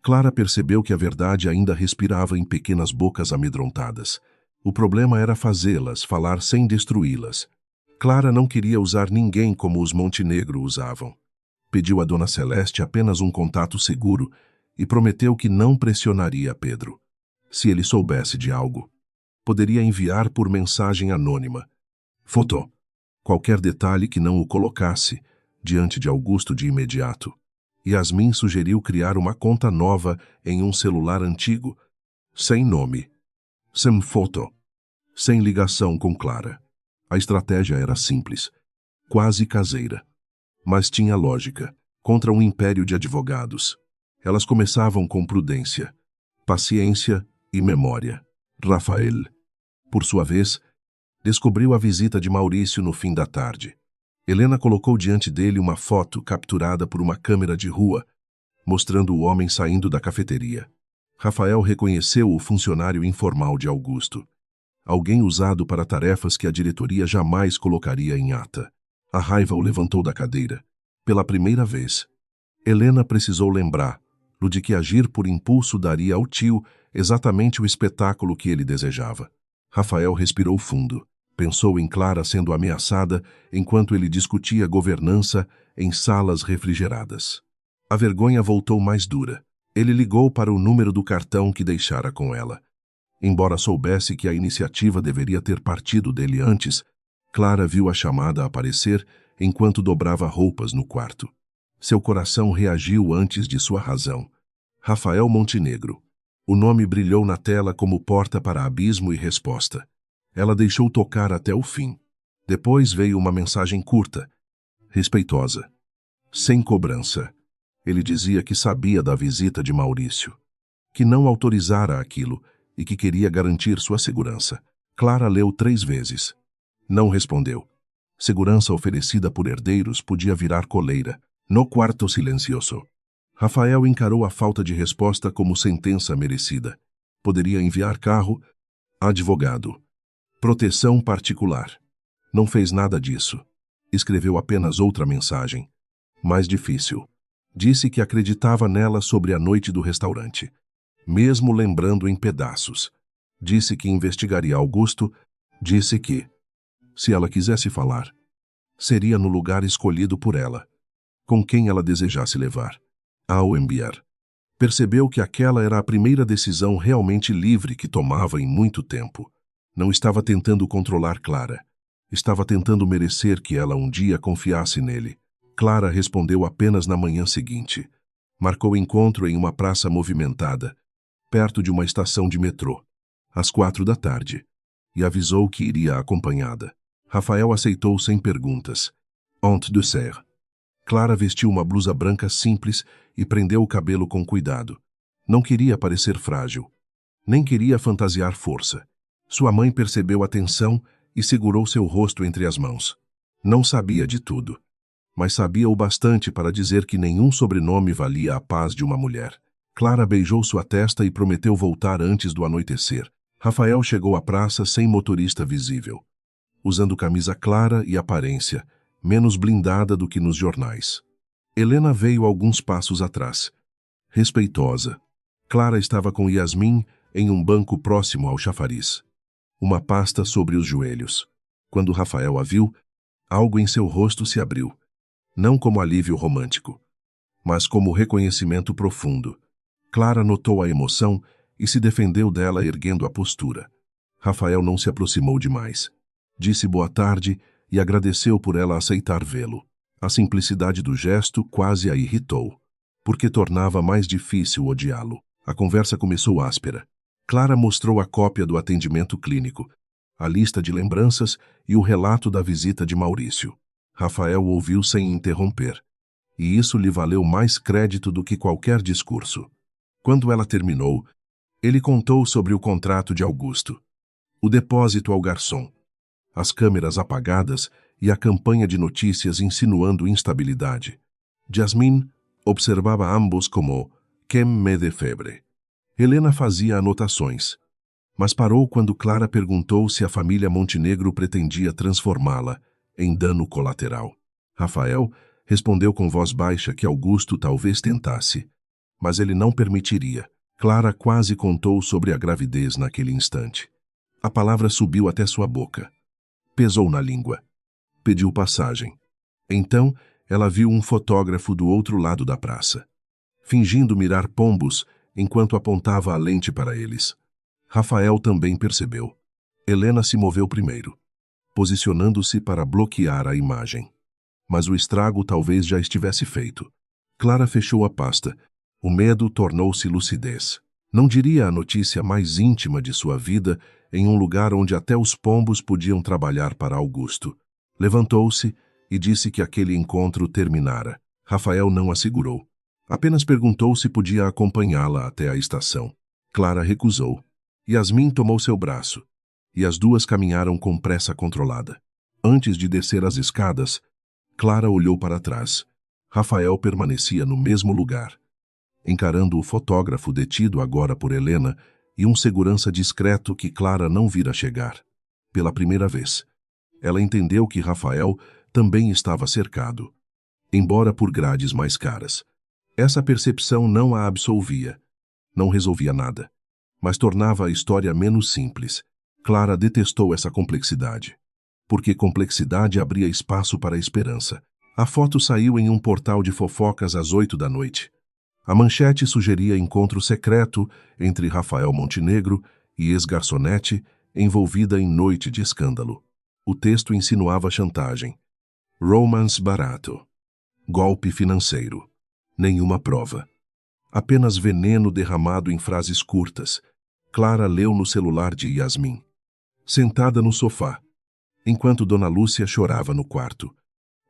Clara percebeu que a verdade ainda respirava em pequenas bocas amedrontadas. O problema era fazê-las falar sem destruí-las. Clara não queria usar ninguém como os Montenegro usavam. Pediu a Dona Celeste apenas um contato seguro e prometeu que não pressionaria Pedro. Se ele soubesse de algo, poderia enviar por mensagem anônima. Foto. Qualquer detalhe que não o colocasse diante de Augusto de imediato. Yasmin sugeriu criar uma conta nova em um celular antigo, sem nome, sem foto, sem ligação com Clara. A estratégia era simples, quase caseira, mas tinha lógica. Contra um império de advogados. Elas começavam com prudência, paciência e memória. Rafael, por sua vez, descobriu a visita de Maurício no fim da tarde. Helena colocou diante dele uma foto capturada por uma câmera de rua, mostrando o homem saindo da cafeteria. Rafael reconheceu o funcionário informal de Augusto, alguém usado para tarefas que a diretoria jamais colocaria em ata. A raiva o levantou da cadeira. Pela primeira vez, Helena precisou lembrar-lo de que agir por impulso daria ao tio exatamente o espetáculo que ele desejava. Rafael respirou fundo. Pensou em Clara sendo ameaçada enquanto ele discutia governança em salas refrigeradas. A vergonha voltou mais dura. Ele ligou para o número do cartão que deixara com ela. Embora soubesse que a iniciativa deveria ter partido dele antes, Clara viu a chamada aparecer enquanto dobrava roupas no quarto. Seu coração reagiu antes de sua razão. Rafael Montenegro. O nome brilhou na tela como porta para abismo e resposta. Ela deixou tocar até o fim. Depois veio uma mensagem curta, respeitosa, sem cobrança. Ele dizia que sabia da visita de Maurício, que não autorizara aquilo e que queria garantir sua segurança. Clara leu 3 vezes. Não respondeu. Segurança oferecida por herdeiros podia virar coleira. No quarto silencioso, Rafael encarou a falta de resposta como sentença merecida. Poderia enviar carro, advogado, proteção particular. Não fez nada disso. Escreveu apenas outra mensagem, mais difícil. Disse que acreditava nela sobre a noite do restaurante, mesmo lembrando em pedaços. Disse que investigaria Augusto. Disse que, se ela quisesse falar, seria no lugar escolhido por ela, com quem ela desejasse levar. Ao enviar, percebeu que aquela era a primeira decisão realmente livre que tomava em muito tempo. Não estava tentando controlar Clara. Estava tentando merecer que ela um dia confiasse nele. Clara respondeu apenas na manhã seguinte. Marcou encontro em uma praça movimentada, perto de uma estação de metrô, às 4 da tarde, e avisou que iria acompanhada. Rafael aceitou sem perguntas. Honte de ser. Clara vestiu uma blusa branca simples e prendeu o cabelo com cuidado. Não queria parecer frágil, nem queria fantasiar força. Sua mãe percebeu a tensão e segurou seu rosto entre as mãos. Não sabia de tudo, mas sabia o bastante para dizer que nenhum sobrenome valia a paz de uma mulher. Clara beijou sua testa e prometeu voltar antes do anoitecer. Rafael chegou à praça sem motorista visível, usando camisa clara e aparência, menos blindada do que nos jornais. Helena veio alguns passos atrás, respeitosa. Clara estava com Yasmin em um banco próximo ao chafariz, uma pasta sobre os joelhos. Quando Rafael a viu, algo em seu rosto se abriu, não como alívio romântico, mas como reconhecimento profundo. Clara notou a emoção e se defendeu dela erguendo a postura. Rafael não se aproximou demais. Disse boa tarde e agradeceu por ela aceitar vê-lo. A simplicidade do gesto quase a irritou, porque tornava mais difícil odiá-lo. A conversa começou áspera. Clara mostrou a cópia do atendimento clínico, a lista de lembranças e o relato da visita de Maurício. Rafael ouviu sem interromper, e isso lhe valeu mais crédito do que qualquer discurso. Quando ela terminou, ele contou sobre o contrato de Augusto, o depósito ao garçom, as câmeras apagadas e a campanha de notícias insinuando instabilidade. Yasmin observava ambos como «quem me de febre». Helena fazia anotações, mas parou quando Clara perguntou se a família Montenegro pretendia transformá-la em dano colateral. Rafael respondeu com voz baixa que Augusto talvez tentasse, mas ele não permitiria. Clara quase contou sobre a gravidez naquele instante. A palavra subiu até sua boca. Pesou na língua. Pediu passagem. Então, ela viu um fotógrafo do outro lado da praça, fingindo mirar pombos enquanto apontava a lente para eles. Rafael também percebeu. Helena se moveu primeiro, posicionando-se para bloquear a imagem. Mas o estrago talvez já estivesse feito. Clara fechou a pasta. O medo tornou-se lucidez. Não diria a notícia mais íntima de sua vida em um lugar onde até os pombos podiam trabalhar para Augusto. Levantou-se e disse que aquele encontro terminara. Rafael não a segurou. Apenas perguntou se podia acompanhá-la até a estação. Clara recusou. Yasmin tomou seu braço, e as duas caminharam com pressa controlada. Antes de descer as escadas, Clara olhou para trás. Rafael permanecia no mesmo lugar, encarando o fotógrafo detido agora por Helena e um segurança discreto que Clara não vira chegar. Pela primeira vez, ela entendeu que Rafael também estava cercado, embora por grades mais caras. Essa percepção não a absolvia, não resolvia nada, mas tornava a história menos simples. Clara detestou essa complexidade, porque complexidade abria espaço para a esperança. A foto saiu em um portal de fofocas às 8 da noite. A manchete sugeria encontro secreto entre Rafael Montenegro e ex-garçonete envolvida em noite de escândalo. O texto insinuava chantagem, romance barato, golpe financeiro. Nenhuma prova. Apenas veneno derramado em frases curtas. Clara leu no celular de Yasmin, sentada no sofá, enquanto Dona Lúcia chorava no quarto,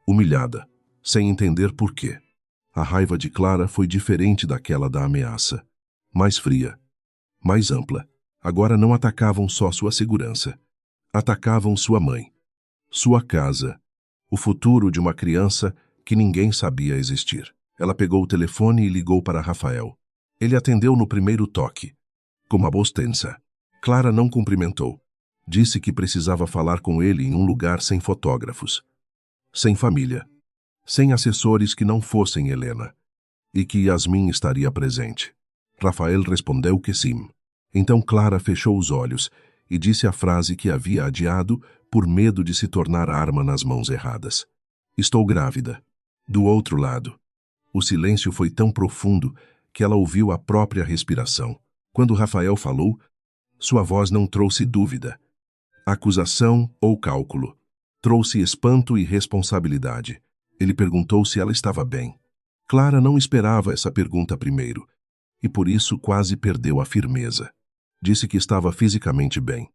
humilhada, sem entender por quê. A raiva de Clara foi diferente daquela da ameaça. Mais fria, mais ampla. Agora não atacavam só sua segurança. Atacavam sua mãe, sua casa, o futuro de uma criança que ninguém sabia existir. Ela pegou o telefone e ligou para Rafael. Ele atendeu no primeiro toque, com uma voz tensa. Clara não cumprimentou. Disse que precisava falar com ele em um lugar sem fotógrafos, sem família, sem assessores que não fossem Helena, e que Yasmin estaria presente. Rafael respondeu que sim. Então Clara fechou os olhos e disse a frase que havia adiado por medo de se tornar arma nas mãos erradas. Estou grávida. Do outro lado, o silêncio foi tão profundo que ela ouviu a própria respiração. Quando Rafael falou, sua voz não trouxe dúvida, acusação ou cálculo. Trouxe espanto e responsabilidade. Ele perguntou se ela estava bem. Clara não esperava essa pergunta primeiro, e por isso quase perdeu a firmeza. Disse que estava fisicamente bem,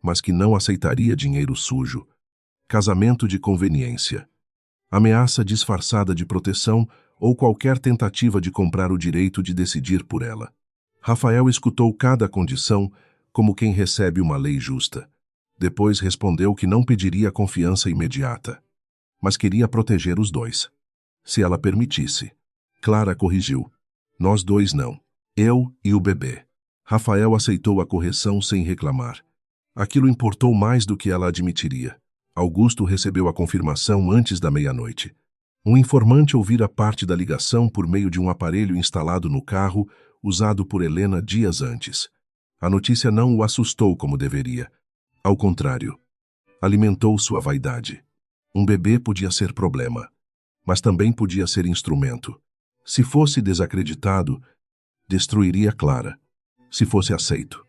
mas que não aceitaria dinheiro sujo. Casamento de conveniência. ameaça disfarçada de proteção ou qualquer tentativa de comprar o direito de decidir por ela. Rafael escutou cada condição como quem recebe uma lei justa. Depois respondeu que não pediria confiança imediata, mas queria proteger os dois. Se ela permitisse. Clara corrigiu. Nós dois não. Eu e o bebê. Rafael aceitou a correção sem reclamar. Aquilo importou mais do que ela admitiria. Augusto recebeu a confirmação antes da meia-noite. Um informante ouvira parte da ligação por meio de um aparelho instalado no carro, usado por Helena dias antes. A notícia não o assustou como deveria. Ao contrário, alimentou sua vaidade. Um bebê podia ser problema, mas também podia ser instrumento. Se fosse desacreditado, destruiria Clara. Se fosse aceito,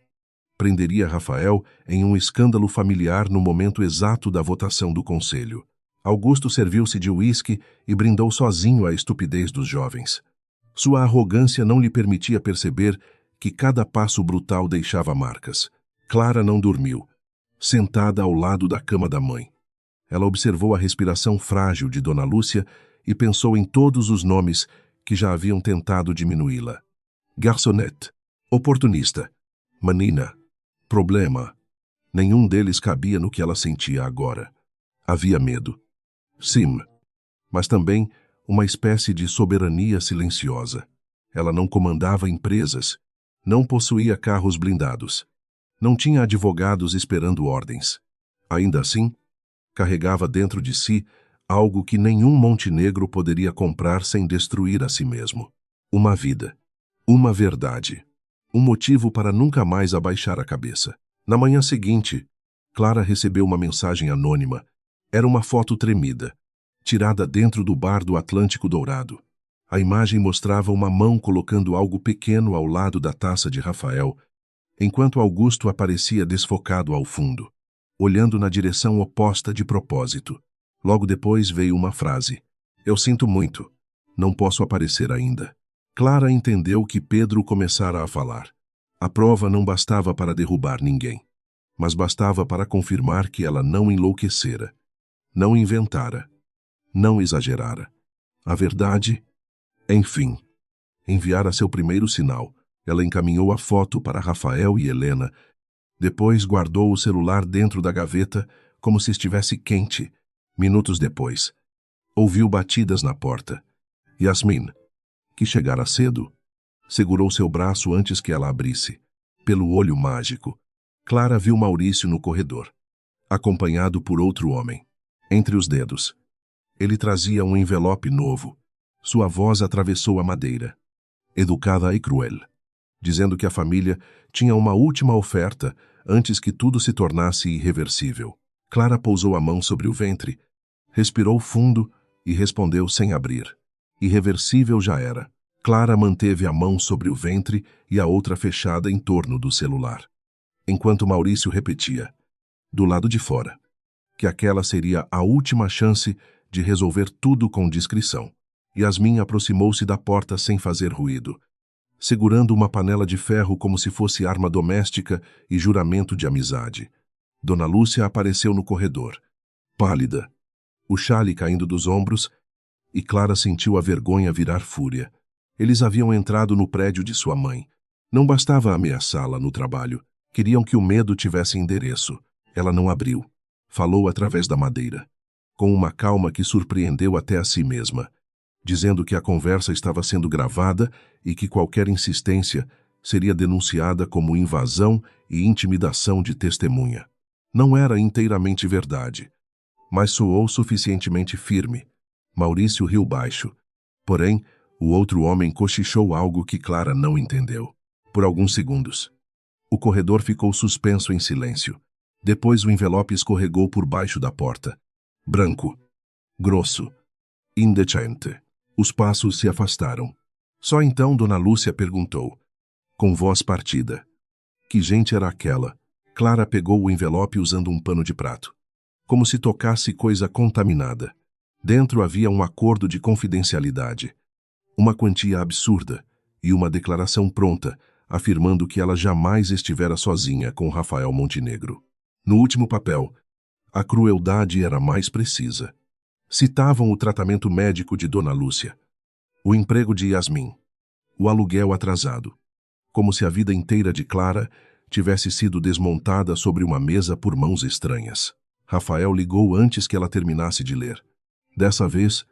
prenderia Rafael em um escândalo familiar no momento exato da votação do conselho. Augusto serviu-se de uísque e brindou sozinho à estupidez dos jovens. Sua arrogância não lhe permitia perceber que cada passo brutal deixava marcas. Clara não dormiu, sentada ao lado da cama da mãe. Ela observou a respiração frágil de Dona Lúcia e pensou em todos os nomes que já haviam tentado diminuí-la. Garçonete, oportunista, menina, problema. Nenhum deles cabia no que ela sentia agora. Havia medo. Sim, mas também uma espécie de soberania silenciosa. Ela não comandava empresas, não possuía carros blindados, não tinha advogados esperando ordens. Ainda assim, carregava dentro de si algo que nenhum Montenegro poderia comprar sem destruir a si mesmo. Uma vida, uma verdade, um motivo para nunca mais abaixar a cabeça. Na manhã seguinte, Clara recebeu uma mensagem anônima. Era uma foto tremida, tirada dentro do bar do Atlântico Dourado. A imagem mostrava uma mão colocando algo pequeno ao lado da taça de Rafael, enquanto Augusto aparecia desfocado ao fundo, olhando na direção oposta de propósito. Logo depois veio uma frase. Eu sinto muito. Não posso aparecer ainda. Clara entendeu que Pedro começara a falar. A prova não bastava para derrubar ninguém, mas bastava para confirmar que ela não enlouquecera, não inventara, não exagerara. A verdade, enfim, enviara seu primeiro sinal. Ela encaminhou a foto para Rafael e Helena. Depois guardou o celular dentro da gaveta, como se estivesse quente. Minutos depois, ouviu batidas na porta. Yasmin, que chegara cedo, segurou seu braço antes que ela abrisse. Pelo olho mágico, Clara viu Maurício no corredor, acompanhado por outro homem. Entre os dedos, ele trazia um envelope novo. Sua voz atravessou a madeira, educada e cruel, dizendo que a família tinha uma última oferta antes que tudo se tornasse irreversível. Clara pousou a mão sobre o ventre, respirou fundo e respondeu sem abrir. Irreversível já era. Clara manteve a mão sobre o ventre e a outra fechada em torno do celular, enquanto Maurício repetia, do lado de fora, que aquela seria a última chance de resolver tudo com discrição. Yasmin aproximou-se da porta sem fazer ruído, segurando uma panela de ferro como se fosse arma doméstica e juramento de amizade. Dona Lúcia apareceu no corredor, pálida, o chale caindo dos ombros, e Clara sentiu a vergonha virar fúria. Eles haviam entrado no prédio de sua mãe. Não bastava ameaçá-la no trabalho. Queriam que o medo tivesse endereço. Ela não abriu. Falou através da madeira, com uma calma que surpreendeu até a si mesma, dizendo que a conversa estava sendo gravada e que qualquer insistência seria denunciada como invasão e intimidação de testemunha. Não era inteiramente verdade, mas soou suficientemente firme. Maurício riu baixo. Porém, o outro homem cochichou algo que Clara não entendeu. Por alguns segundos, o corredor ficou suspenso em silêncio. Depois o envelope escorregou por baixo da porta. Branco, grosso, indecente. Os passos se afastaram. Só então Dona Lúcia perguntou, com voz partida. Que gente era aquela? Clara pegou o envelope usando um pano de prato, como se tocasse coisa contaminada. Dentro havia um acordo de confidencialidade, uma quantia absurda e uma declaração pronta, afirmando que ela jamais estivera sozinha com Rafael Montenegro. No último papel, a crueldade era mais precisa. Citavam o tratamento médico de Dona Lúcia, o emprego de Yasmin, o aluguel atrasado, como se a vida inteira de Clara tivesse sido desmontada sobre uma mesa por mãos estranhas. Rafael ligou antes que ela terminasse de ler. Dessa vez,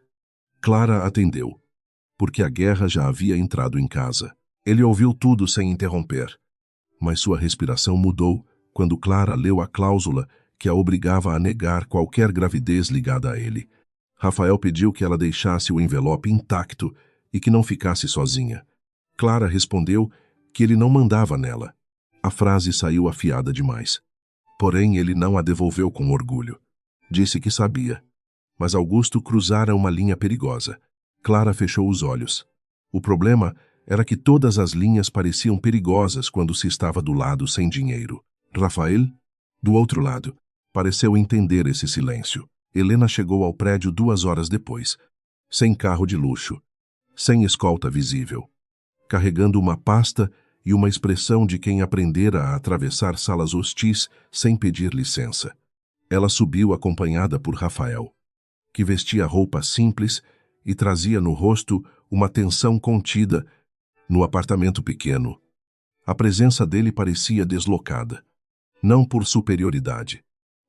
Clara atendeu, porque a guerra já havia entrado em casa. Ele ouviu tudo sem interromper, mas sua respiração mudou quando Clara leu a cláusula que a obrigava a negar qualquer gravidez ligada a ele. Rafael pediu que ela deixasse o envelope intacto e que não ficasse sozinha. Clara respondeu que ele não mandava nela. A frase saiu afiada demais. Porém, ele não a devolveu com orgulho. Disse que sabia. Mas Augusto cruzara uma linha perigosa. Clara fechou os olhos. O problema era que todas as linhas pareciam perigosas quando se estava do lado sem dinheiro. Rafael, do outro lado, pareceu entender esse silêncio. Helena chegou ao prédio 2 horas depois, sem carro de luxo, sem escolta visível, carregando uma pasta e uma expressão de quem aprendera a atravessar salas hostis sem pedir licença. Ela subiu acompanhada por Rafael, que vestia roupa simples e trazia no rosto uma tensão contida. No apartamento pequeno, a presença dele parecia deslocada, não por superioridade,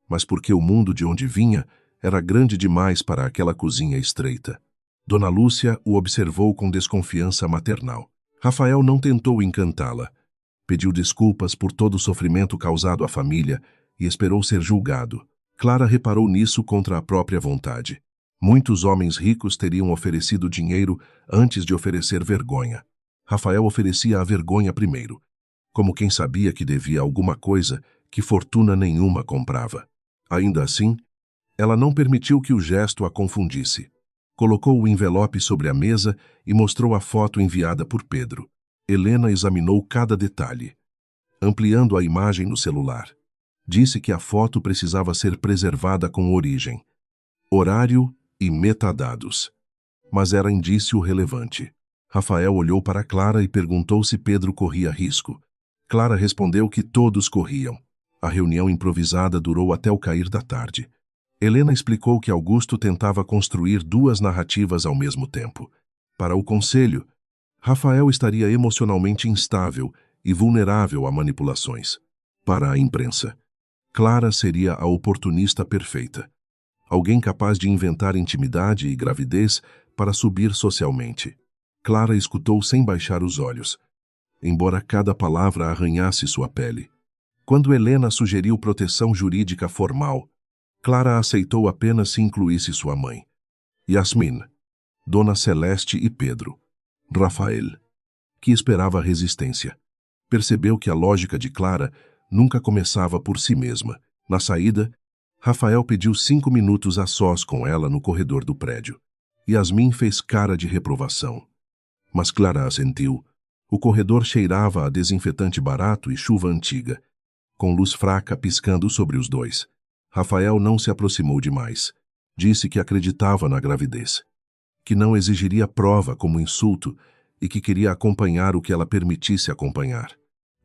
mas porque o mundo de onde vinha era grande demais para aquela cozinha estreita. Dona Lúcia o observou com desconfiança maternal. Rafael não tentou encantá-la. Pediu desculpas por todo o sofrimento causado à família e esperou ser julgado. Clara reparou nisso contra a própria vontade. Muitos homens ricos teriam oferecido dinheiro antes de oferecer vergonha. Rafael oferecia a vergonha primeiro, como quem sabia que devia alguma coisa que fortuna nenhuma comprava. Ainda assim, ela não permitiu que o gesto a confundisse. Colocou o envelope sobre a mesa e mostrou a foto enviada por Pedro. Helena examinou cada detalhe, ampliando a imagem no celular. Disse que a foto precisava ser preservada com origem, horário e metadados. Mas era indício relevante. Rafael olhou para Clara e perguntou se Pedro corria risco. Clara respondeu que todos corriam. A reunião improvisada durou até o cair da tarde. Helena explicou que Augusto tentava construir 2 narrativas ao mesmo tempo. Para o conselho, Rafael estaria emocionalmente instável e vulnerável a manipulações. Para a imprensa, Clara seria a oportunista perfeita. Alguém capaz de inventar intimidade e gravidez para subir socialmente. Clara escutou sem baixar os olhos, embora cada palavra arranhasse sua pele. Quando Helena sugeriu proteção jurídica formal, Clara aceitou apenas se incluísse sua mãe, Yasmin, Dona Celeste e Pedro. Rafael, que esperava resistência, percebeu que a lógica de Clara nunca começava por si mesma. Na saída, Rafael pediu 5 minutos a sós com ela no corredor do prédio. Yasmin fez cara de reprovação, mas Clara assentiu. O corredor cheirava a desinfetante barato e chuva antiga, com luz fraca piscando sobre os dois. Rafael não se aproximou demais. Disse que acreditava na gravidez, que não exigiria prova como insulto e que queria acompanhar o que ela permitisse acompanhar.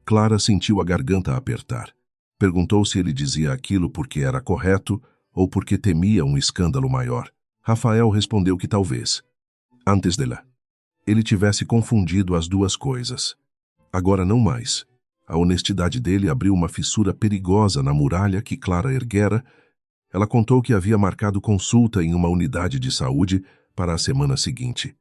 Clara sentiu a garganta apertar. Perguntou se ele dizia aquilo porque era correto ou porque temia um escândalo maior. Rafael respondeu que talvez, antes dela, ele tivesse confundido as duas coisas. Agora não mais. A honestidade dele abriu uma fissura perigosa na muralha que Clara erguera. Ela contou que havia marcado consulta em uma unidade de saúde para a semana seguinte,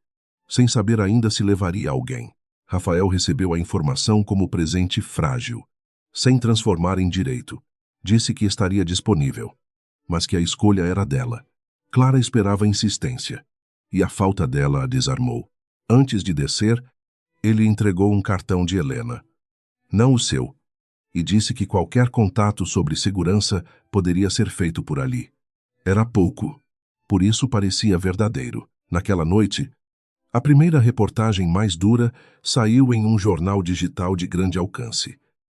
sem saber ainda se levaria alguém. Rafael recebeu a informação como presente frágil, sem transformar em direito. Disse que estaria disponível, mas que a escolha era dela. Clara esperava insistência, e a falta dela a desarmou. Antes de descer, ele entregou um cartão de Helena, não o seu, e disse que qualquer contato sobre segurança poderia ser feito por ali. Era pouco, por isso parecia verdadeiro. Naquela noite, a primeira reportagem mais dura saiu em um jornal digital de grande alcance.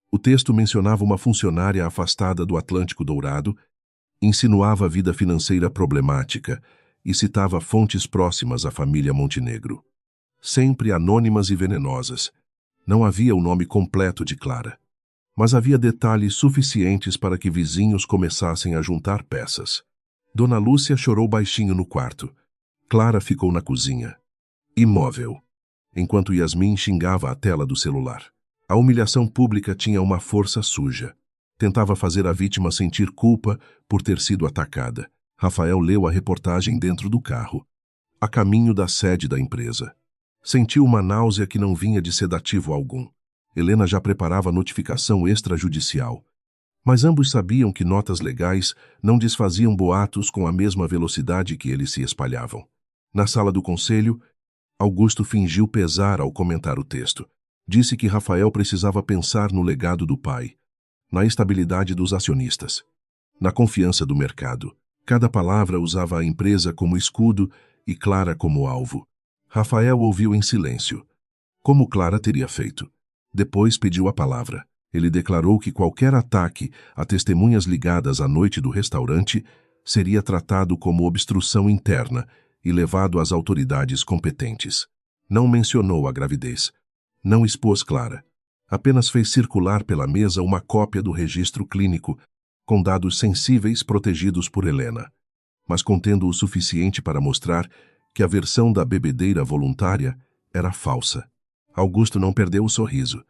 O texto mencionava uma funcionária afastada do Atlântico Dourado, insinuava vida financeira problemática e citava fontes próximas à família Montenegro. Sempre anônimas e venenosas. Não havia o nome completo de Clara, mas havia detalhes suficientes para que vizinhos começassem a juntar peças. Dona Lúcia chorou baixinho no quarto. Clara ficou na cozinha, imóvel, enquanto Yasmin xingava a tela do celular. A humilhação pública tinha uma força suja. Tentava fazer a vítima sentir culpa por ter sido atacada. Rafael leu a reportagem dentro do carro, a caminho da sede da empresa. Sentiu uma náusea que não vinha de sedativo algum. Helena já preparava notificação extrajudicial. Mas ambos sabiam que notas legais não desfaziam boatos com a mesma velocidade que eles se espalhavam. Na sala do conselho, Augusto fingiu pesar ao comentar o texto. Disse que Rafael precisava pensar no legado do pai, na estabilidade dos acionistas, na confiança do mercado. Cada palavra usava a empresa como escudo e Clara como alvo. Rafael ouviu em silêncio, como Clara teria feito. Depois pediu a palavra. Ele declarou que qualquer ataque a testemunhas ligadas à noite do restaurante seria tratado como obstrução interna e levado às autoridades competentes. Não mencionou a gravidez. Não expôs Clara. Apenas fez circular pela mesa uma cópia do registro clínico, com dados sensíveis protegidos por Helena, mas contendo o suficiente para mostrar que a versão da bebedeira voluntária era falsa. Augusto não perdeu o sorriso,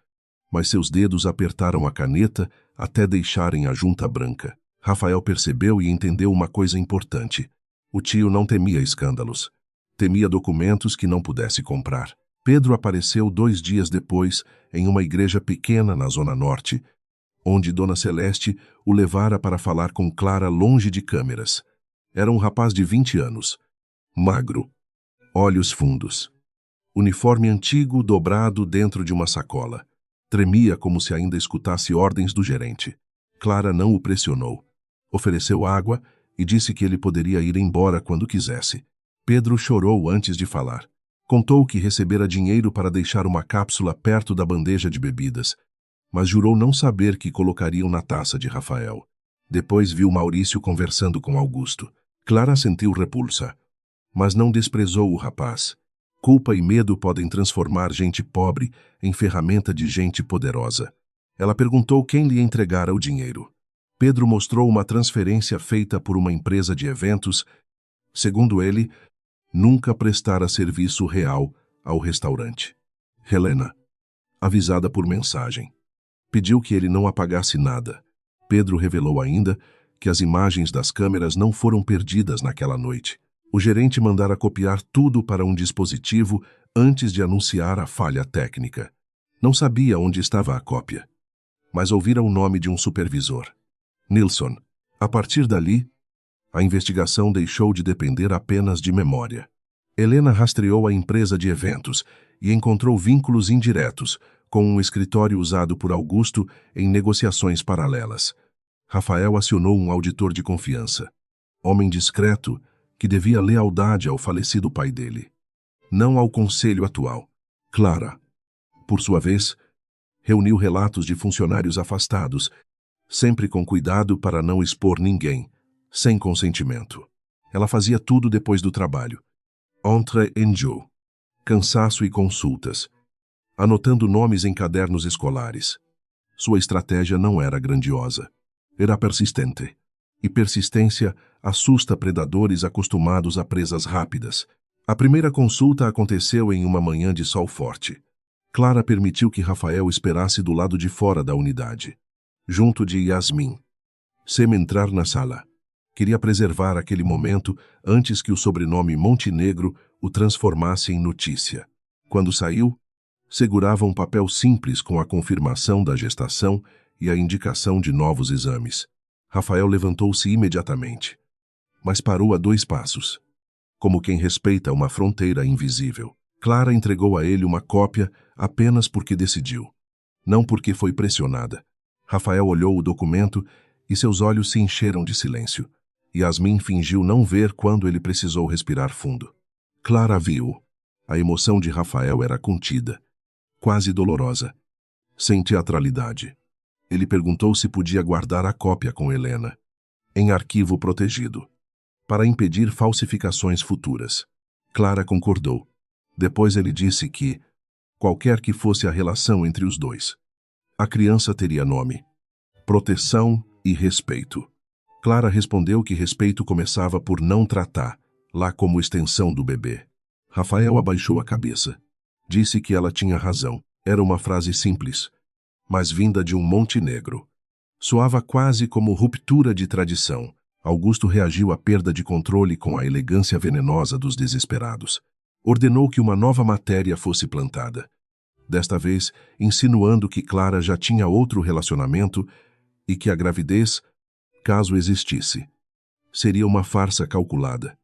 mas seus dedos apertaram a caneta até deixarem a junta branca. Rafael percebeu e entendeu uma coisa importante. O tio não temia escândalos. Temia documentos que não pudesse comprar. Pedro apareceu 2 dias depois em uma igreja pequena na Zona Norte, onde Dona Celeste o levara para falar com Clara longe de câmeras. Era um rapaz de 20 anos, magro, olhos fundos, uniforme antigo dobrado dentro de uma sacola. Tremia como se ainda escutasse ordens do gerente. Clara não o pressionou. Ofereceu água e disse que ele poderia ir embora quando quisesse. Pedro chorou antes de falar. Contou que recebera dinheiro para deixar uma cápsula perto da bandeja de bebidas, mas jurou não saber que colocariam na taça de Rafael. Depois viu Maurício conversando com Augusto. Clara sentiu repulsa, mas não desprezou o rapaz. Culpa e medo podem transformar gente pobre em ferramenta de gente poderosa. Ela perguntou quem lhe entregara o dinheiro. Pedro mostrou uma transferência feita por uma empresa de eventos. Segundo ele, nunca prestara serviço real ao restaurante. Helena, avisada por mensagem, pediu que ele não apagasse nada. Pedro revelou ainda que as imagens das câmeras não foram perdidas naquela noite. O gerente mandara copiar tudo para um dispositivo antes de anunciar a falha técnica. Não sabia onde estava a cópia, mas ouvira o nome de um supervisor, Nilson. A partir dali, a investigação deixou de depender apenas de memória. Helena rastreou a empresa de eventos e encontrou vínculos indiretos com um escritório usado por Augusto em negociações paralelas. Rafael acionou um auditor de confiança, homem discreto que devia lealdade ao falecido pai dele, não ao conselho atual. Clara, por sua vez, reuniu relatos de funcionários afastados, sempre com cuidado para não expor ninguém, sem consentimento. Ela fazia tudo depois do trabalho. Entre en jeu, cansaço e consultas, anotando nomes em cadernos escolares. Sua estratégia não era grandiosa, era persistente. E persistência assusta predadores acostumados a presas rápidas. A primeira consulta aconteceu em uma manhã de sol forte. Clara permitiu que Rafael esperasse do lado de fora da unidade, junto de Yasmin. Sem entrar na sala. Queria preservar aquele momento antes que o sobrenome Montenegro o transformasse em notícia. Quando saiu, segurava um papel simples com a confirmação da gestação e a indicação de novos exames. Rafael levantou-se imediatamente, mas parou a 2 passos, como quem respeita uma fronteira invisível. Clara entregou a ele uma cópia apenas porque decidiu, não porque foi pressionada. Rafael olhou o documento e seus olhos se encheram de silêncio. Yasmin fingiu não ver quando ele precisou respirar fundo. Clara viu. A emoção de Rafael era contida, quase dolorosa, sem teatralidade. Ele perguntou se podia guardar a cópia com Helena, em arquivo protegido, para impedir falsificações futuras. Clara concordou. Depois ele disse que, qualquer que fosse a relação entre os dois, a criança teria nome, proteção e respeito. Clara respondeu que respeito começava por não tratar, lá como extensão do bebê. Rafael abaixou a cabeça. Disse que ela tinha razão. Era uma frase simples, mas vinda de um Montenegro. Soava quase como ruptura de tradição. Augusto reagiu à perda de controle com a elegância venenosa dos desesperados. Ordenou que uma nova matéria fosse plantada. Desta vez, insinuando que Clara já tinha outro relacionamento e que a gravidez, caso existisse, seria uma farsa calculada.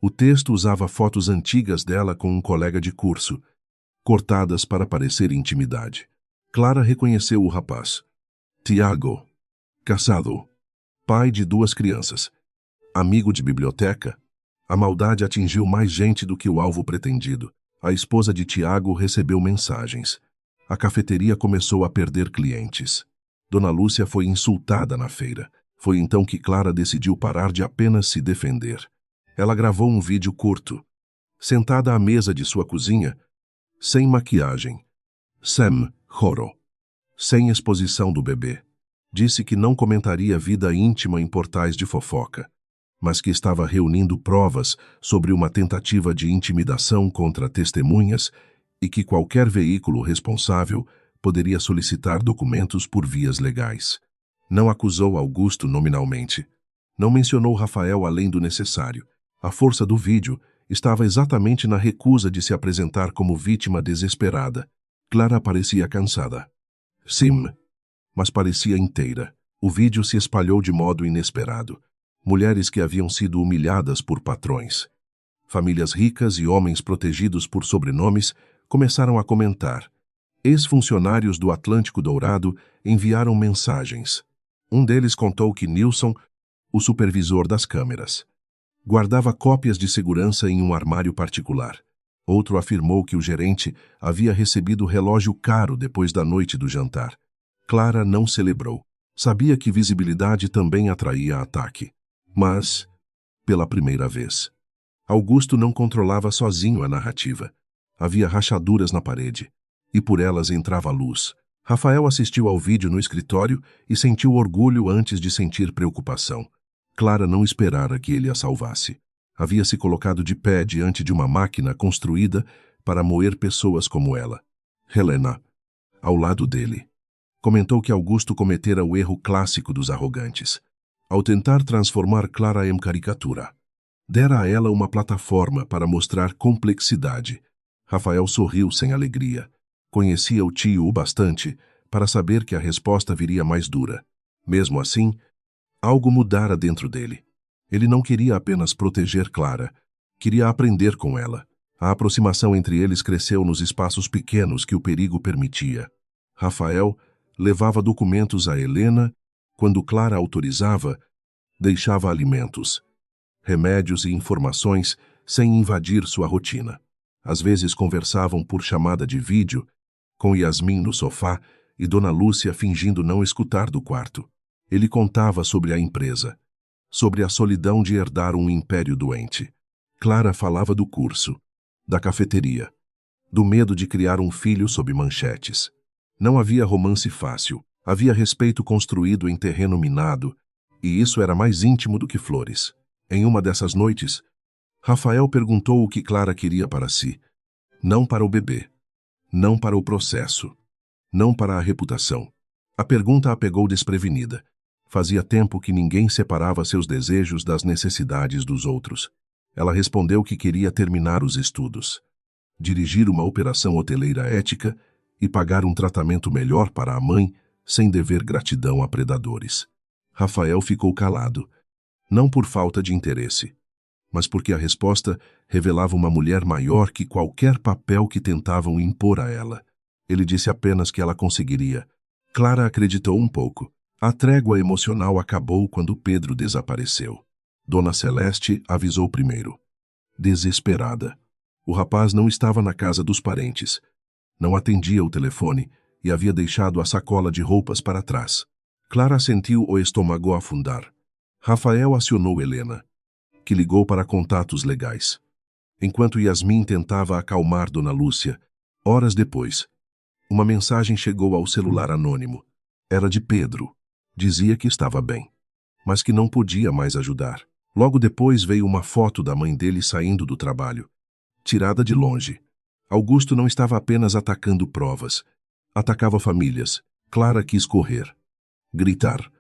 O texto usava fotos antigas dela com um colega de curso, cortadas para parecer intimidade. Clara reconheceu o rapaz. Tiago, casado, pai de 2 crianças, amigo de biblioteca. A maldade atingiu mais gente do que o alvo pretendido. A esposa de Tiago recebeu mensagens. A cafeteria começou a perder clientes. Dona Lúcia foi insultada na feira. Foi então que Clara decidiu parar de apenas se defender. Ela gravou um vídeo curto. Sentada à mesa de sua cozinha, sem maquiagem, sem choro, sem exposição do bebê. Disse que não comentaria vida íntima em portais de fofoca, mas que estava reunindo provas sobre uma tentativa de intimidação contra testemunhas e que qualquer veículo responsável poderia solicitar documentos por vias legais. Não acusou Augusto nominalmente. Não mencionou Rafael além do necessário. A força do vídeo estava exatamente na recusa de se apresentar como vítima desesperada. Clara parecia cansada. Sim, mas parecia inteira. O vídeo se espalhou de modo inesperado. Mulheres que haviam sido humilhadas por patrões, famílias ricas e homens protegidos por sobrenomes começaram a comentar. Ex-funcionários do Atlântico Dourado enviaram mensagens. Um deles contou que Nilson, o supervisor das câmeras, guardava cópias de segurança em um armário particular. Outro afirmou que o gerente havia recebido relógio caro depois da noite do jantar. Clara não celebrou. Sabia que visibilidade também atraía ataque. Mas, pela primeira vez, Augusto não controlava sozinho a narrativa. Havia rachaduras na parede, e por elas entrava a luz. Rafael assistiu ao vídeo no escritório e sentiu orgulho antes de sentir preocupação. Clara não esperara que ele a salvasse. Havia se colocado de pé diante de uma máquina construída para moer pessoas como ela. Helena, ao lado dele, comentou que Augusto cometera o erro clássico dos arrogantes, ao tentar transformar Clara em caricatura. Dera a ela uma plataforma para mostrar complexidade. Rafael sorriu sem alegria. Conhecia o tio o bastante para saber que a resposta viria mais dura. Mesmo assim, algo mudara dentro dele. Ele não queria apenas proteger Clara, queria aprender com ela. A aproximação entre eles cresceu nos espaços pequenos que o perigo permitia. Rafael levava documentos a Helena. Quando Clara autorizava, deixava alimentos, remédios e informações sem invadir sua rotina. Às vezes conversavam por chamada de vídeo, com Yasmin no sofá e Dona Lúcia fingindo não escutar do quarto. Ele contava sobre a empresa, sobre a solidão de herdar um império doente. Clara falava do curso, da cafeteria, do medo de criar um filho sob manchetes. Não havia romance fácil. Havia respeito construído em terreno minado, e isso era mais íntimo do que flores. Em uma dessas noites, Rafael perguntou o que Clara queria para si. Não para o bebê. Não para o processo. Não para a reputação. A pergunta a pegou desprevenida. Fazia tempo que ninguém separava seus desejos das necessidades dos outros. Ela respondeu que queria terminar os estudos, dirigir uma operação hoteleira ética e pagar um tratamento melhor para a mãe, sem dever gratidão a predadores. Rafael ficou calado, não por falta de interesse, mas porque a resposta revelava uma mulher maior que qualquer papel que tentavam impor a ela. Ele disse apenas que ela conseguiria. Clara acreditou um pouco. A trégua emocional acabou quando Pedro desapareceu. Dona Celeste avisou primeiro. Desesperada. O rapaz não estava na casa dos parentes. Não atendia o telefone e havia deixado a sacola de roupas para trás. Clara sentiu o estômago afundar. Rafael acionou Helena, que ligou para contatos legais. Enquanto Yasmin tentava acalmar Dona Lúcia, horas depois, uma mensagem chegou ao celular anônimo. Era de Pedro. Dizia que estava bem. mas que não podia mais ajudar. Logo depois veio uma foto da mãe dele saindo do trabalho, tirada de longe. Augusto não estava apenas atacando provas, atacava famílias. Clara quis correr, gritar,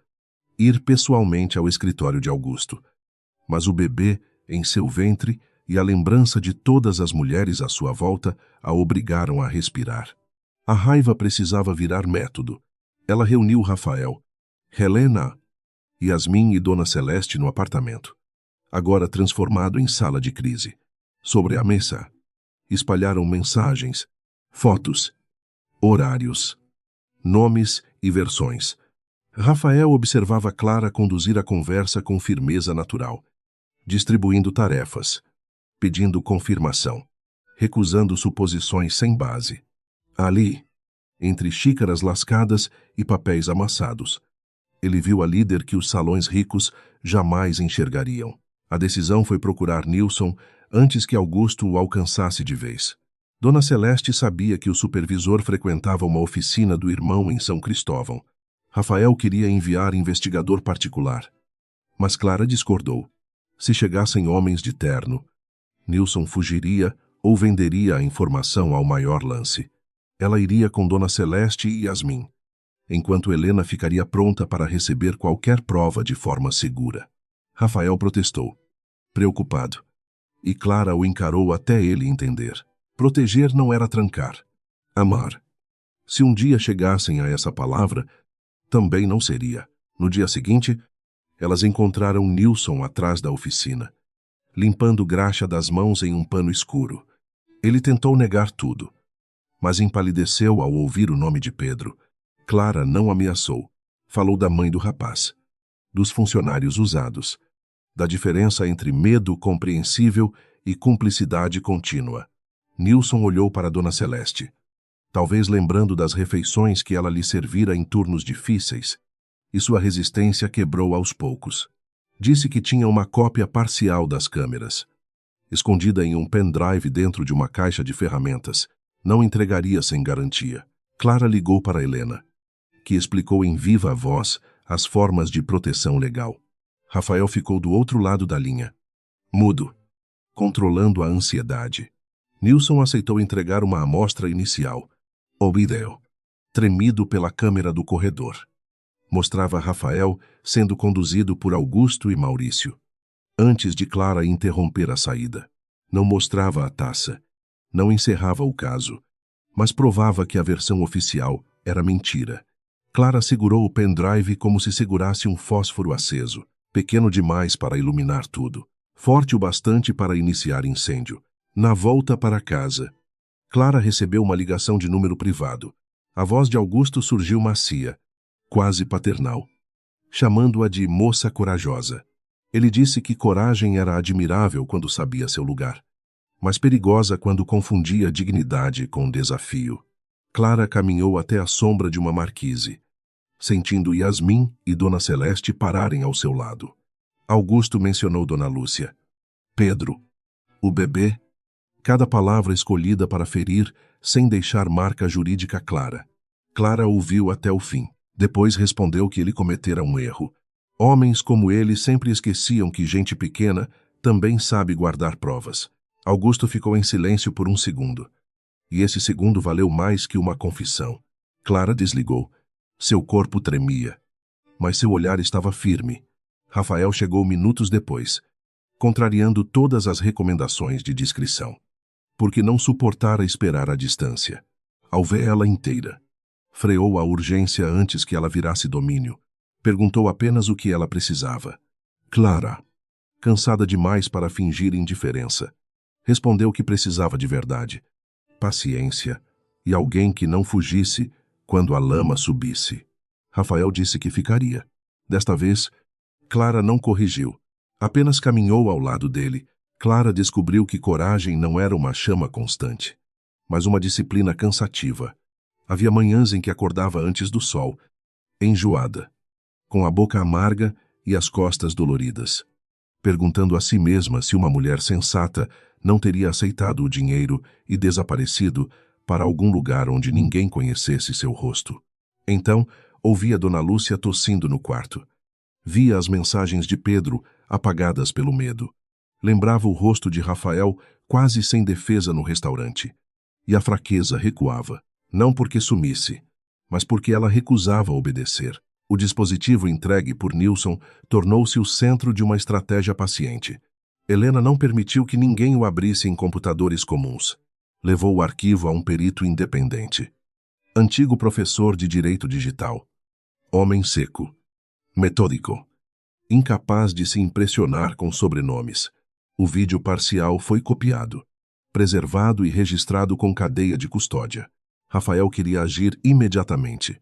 ir pessoalmente ao escritório de Augusto. Mas o bebê, em seu ventre, e a lembrança de todas as mulheres à sua volta a obrigaram a respirar. A raiva precisava virar método. Ela reuniu Rafael, Helena, Yasmin e Dona Celeste no apartamento, agora transformado em sala de crise. Sobre a mesa, espalharam mensagens, fotos, horários, nomes e versões. Rafael observava Clara conduzir a conversa com firmeza natural, distribuindo tarefas, pedindo confirmação, recusando suposições sem base. Ali, entre xícaras lascadas e papéis amassados, ele viu a líder que os salões ricos jamais enxergariam. A decisão foi procurar Nilson antes que Augusto o alcançasse de vez. Dona Celeste sabia que o supervisor frequentava uma oficina do irmão em São Cristóvão. Rafael queria enviar investigador particular, mas Clara discordou. Se chegassem homens de terno, Nilson fugiria ou venderia a informação ao maior lance. Ela iria com Dona Celeste e Yasmin, enquanto Helena ficaria pronta para receber qualquer prova de forma segura. Rafael protestou, preocupado, e Clara o encarou até ele entender. Proteger não era trancar. Amar. Se um dia chegassem a essa palavra, também não seria. No dia seguinte, elas encontraram Nilson atrás da oficina, limpando graxa das mãos em um pano escuro. Ele tentou negar tudo, mas empalideceu ao ouvir o nome de Pedro. Clara não ameaçou. Falou da mãe do rapaz, dos funcionários usados, da diferença entre medo compreensível e cumplicidade contínua. Nilson olhou para Dona Celeste, talvez lembrando das refeições que ela lhe servira em turnos difíceis, e sua resistência quebrou aos poucos. Disse que tinha uma cópia parcial das câmeras, escondida em um pendrive dentro de uma caixa de ferramentas. Não entregaria sem garantia. Clara ligou para Helena, que explicou em viva voz as formas de proteção legal. Rafael ficou do outro lado da linha, mudo, controlando a ansiedade. Nilson aceitou entregar uma amostra inicial. O vídeo, tremido pela câmera do corredor, mostrava Rafael sendo conduzido por Augusto e Maurício, antes de Clara interromper a saída. Não mostrava a taça, não encerrava o caso, mas provava que a versão oficial era mentira. Clara segurou o pendrive como se segurasse um fósforo aceso, pequeno demais para iluminar tudo, forte o bastante para iniciar incêndio. Na volta para casa, Clara recebeu uma ligação de número privado. A voz de Augusto surgiu macia, quase paternal, chamando-a de moça corajosa. Ele disse que coragem era admirável quando sabia seu lugar, mas perigosa quando confundia dignidade com desafio. Clara caminhou até a sombra de uma marquise, sentindo Yasmin e Dona Celeste pararem ao seu lado. Augusto mencionou Dona Lúcia. Pedro, o bebê, cada palavra escolhida para ferir sem deixar marca jurídica clara. Clara ouviu até o fim. Depois respondeu que ele cometera um erro. Homens como ele sempre esqueciam que gente pequena também sabe guardar provas. Augusto ficou em silêncio por um segundo. E esse segundo valeu mais que uma confissão. Clara desligou. Seu corpo tremia, mas seu olhar estava firme. Rafael chegou minutos depois, contrariando todas as recomendações de discrição, porque não suportara esperar à distância. Ao ver ela inteira, freou a urgência antes que ela virasse domínio. Perguntou apenas o que ela precisava. Clara, cansada demais para fingir indiferença, respondeu que precisava de verdade, paciência e alguém que não fugisse quando a lama subisse. Rafael disse que ficaria. Desta vez, Clara não corrigiu, apenas caminhou ao lado dele. Clara descobriu que coragem não era uma chama constante, mas uma disciplina cansativa. Havia manhãs em que acordava antes do sol, enjoada, com a boca amarga e as costas doloridas, perguntando a si mesma se uma mulher sensata não teria aceitado o dinheiro e desaparecido para algum lugar onde ninguém conhecesse seu rosto. Então, ouvia Dona Lúcia tossindo no quarto. Via as mensagens de Pedro, apagadas pelo medo. Lembrava o rosto de Rafael, quase sem defesa no restaurante. E a fraqueza recuava, não porque sumisse, mas porque ela recusava obedecer. O dispositivo entregue por Nilson tornou-se o centro de uma estratégia paciente. Helena não permitiu que ninguém o abrisse em computadores comuns. Levou o arquivo a um perito independente. Antigo professor de direito digital. Homem seco. Metódico. Incapaz de se impressionar com sobrenomes. O vídeo parcial foi copiado, preservado e registrado com cadeia de custódia. Rafael queria agir imediatamente,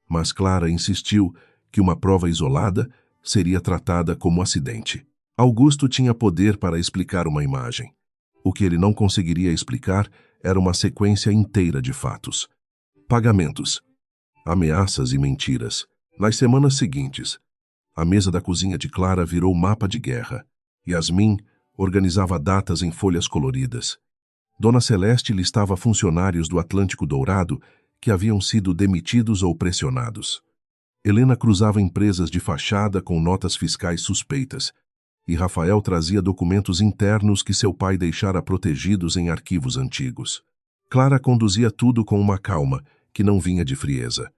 mas Clara insistiu que uma prova isolada seria tratada como acidente. Augusto tinha poder para explicar uma imagem. O que ele não conseguiria explicar era uma sequência inteira de fatos. Pagamentos, ameaças e mentiras. Nas semanas seguintes, a mesa da cozinha de Clara virou mapa de guerra. Yasmin organizava datas em folhas coloridas. Dona Celeste listava funcionários do Atlântico Dourado que haviam sido demitidos ou pressionados. Helena cruzava empresas de fachada com notas fiscais suspeitas, e Rafael trazia documentos internos que seu pai deixara protegidos em arquivos antigos. Clara conduzia tudo com uma calma que não vinha de frieza,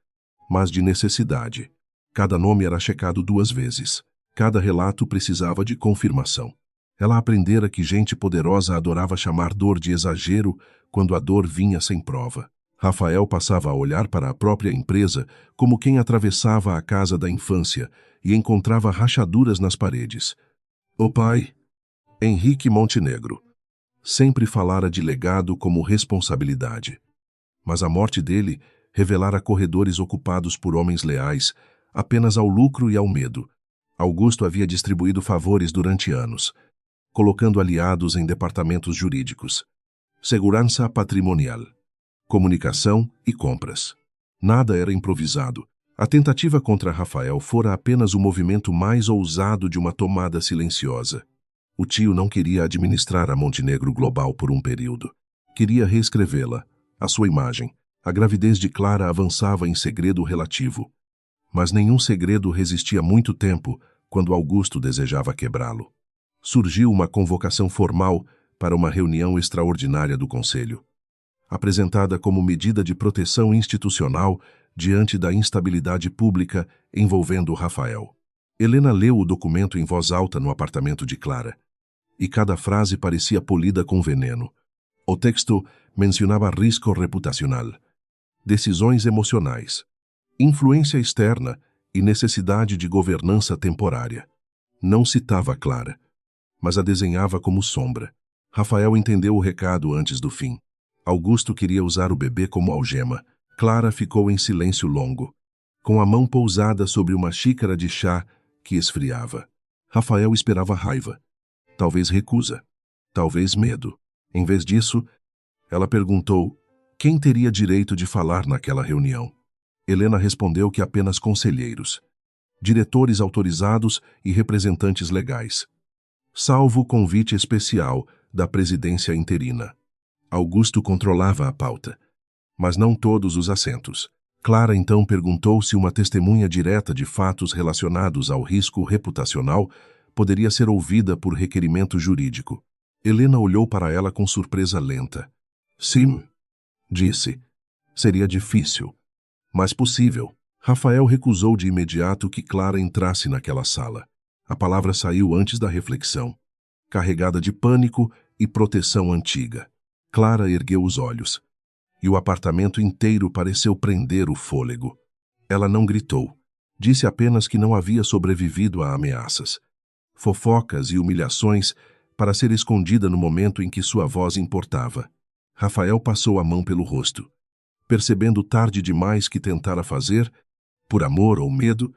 mas de necessidade. Cada nome era checado 2 vezes. Cada relato precisava de confirmação. Ela aprendera que gente poderosa adorava chamar dor de exagero quando a dor vinha sem prova. Rafael passava a olhar para a própria empresa como quem atravessava a casa da infância e encontrava rachaduras nas paredes. O pai, Henrique Montenegro, sempre falara de legado como responsabilidade. Mas a morte dele revelara corredores ocupados por homens leais apenas ao lucro e ao medo. Augusto havia distribuído favores durante anos, colocando aliados em departamentos jurídicos, segurança patrimonial, comunicação e compras. Nada era improvisado. A tentativa contra Rafael fora apenas o movimento mais ousado de uma tomada silenciosa. O tio não queria administrar a Montenegro Global por um período. Queria reescrevê-la, a sua imagem. A gravidez de Clara avançava em segredo relativo. Mas nenhum segredo resistia muito tempo quando Augusto desejava quebrá-lo. Surgiu uma convocação formal para uma reunião extraordinária do Conselho, apresentada como medida de proteção institucional diante da instabilidade pública envolvendo Rafael. Helena leu o documento em voz alta no apartamento de Clara, e cada frase parecia polida com veneno. O texto mencionava risco reputacional, decisões emocionais, influência externa e necessidade de governança temporária. Não citava Clara, mas a desenhava como sombra. Rafael entendeu o recado antes do fim. Augusto queria usar o bebê como algema. Clara ficou em silêncio longo, com a mão pousada sobre uma xícara de chá que esfriava. Rafael esperava raiva, talvez recusa, talvez medo. Em vez disso, ela perguntou quem teria direito de falar naquela reunião. Helena respondeu que apenas conselheiros, diretores autorizados e representantes legais, salvo convite especial da presidência interina. Augusto controlava a pauta, mas não todos os assentos. Clara então perguntou se uma testemunha direta de fatos relacionados ao risco reputacional poderia ser ouvida por requerimento jurídico. Helena olhou para ela com surpresa lenta. Sim, disse. Seria difícil, mas possível. Rafael recusou de imediato que Clara entrasse naquela sala. A palavra saiu antes da reflexão, carregada de pânico e proteção antiga. Clara ergueu os olhos, e o apartamento inteiro pareceu prender o fôlego. Ela não gritou. Disse apenas que não havia sobrevivido a ameaças, fofocas e humilhações para ser escondida no momento em que sua voz importava. Rafael passou a mão pelo rosto, percebendo tarde demais que tentara fazer, por amor ou medo,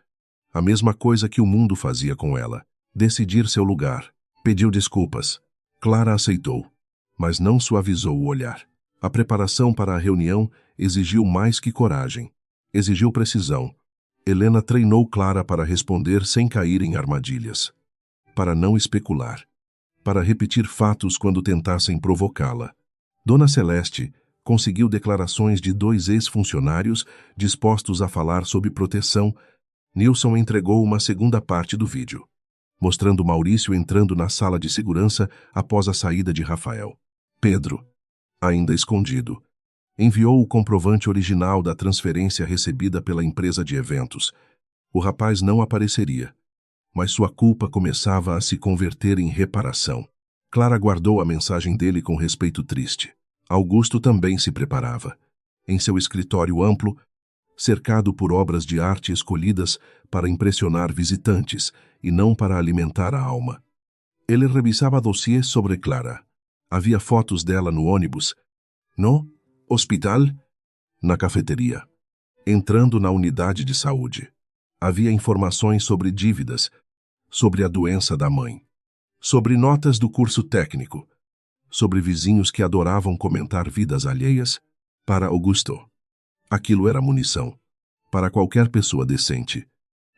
a mesma coisa que o mundo fazia com ela: decidir seu lugar. Pediu desculpas. Clara aceitou, mas não suavizou o olhar. A preparação para a reunião exigiu mais que coragem. Exigiu precisão. Helena treinou Clara para responder sem cair em armadilhas, para não especular, para repetir fatos quando tentassem provocá-la. Dona Celeste conseguiu declarações de 2 ex-funcionários dispostos a falar sob proteção, Nilson entregou uma segunda parte do vídeo, mostrando Maurício entrando na sala de segurança após a saída de Rafael. Pedro, ainda escondido, enviou o comprovante original da transferência recebida pela empresa de eventos. O rapaz não apareceria, mas sua culpa começava a se converter em reparação. Clara guardou a mensagem dele com respeito triste. Augusto também se preparava. Em seu escritório amplo, cercado por obras de arte escolhidas para impressionar visitantes e não para alimentar a alma. Ele revisava dossiês sobre Clara. Havia fotos dela no ônibus, no hospital, na cafeteria, entrando na unidade de saúde. Havia informações sobre dívidas, sobre a doença da mãe, sobre notas do curso técnico, sobre vizinhos que adoravam comentar vidas alheias. Para Augusto, aquilo era munição. Para qualquer pessoa decente,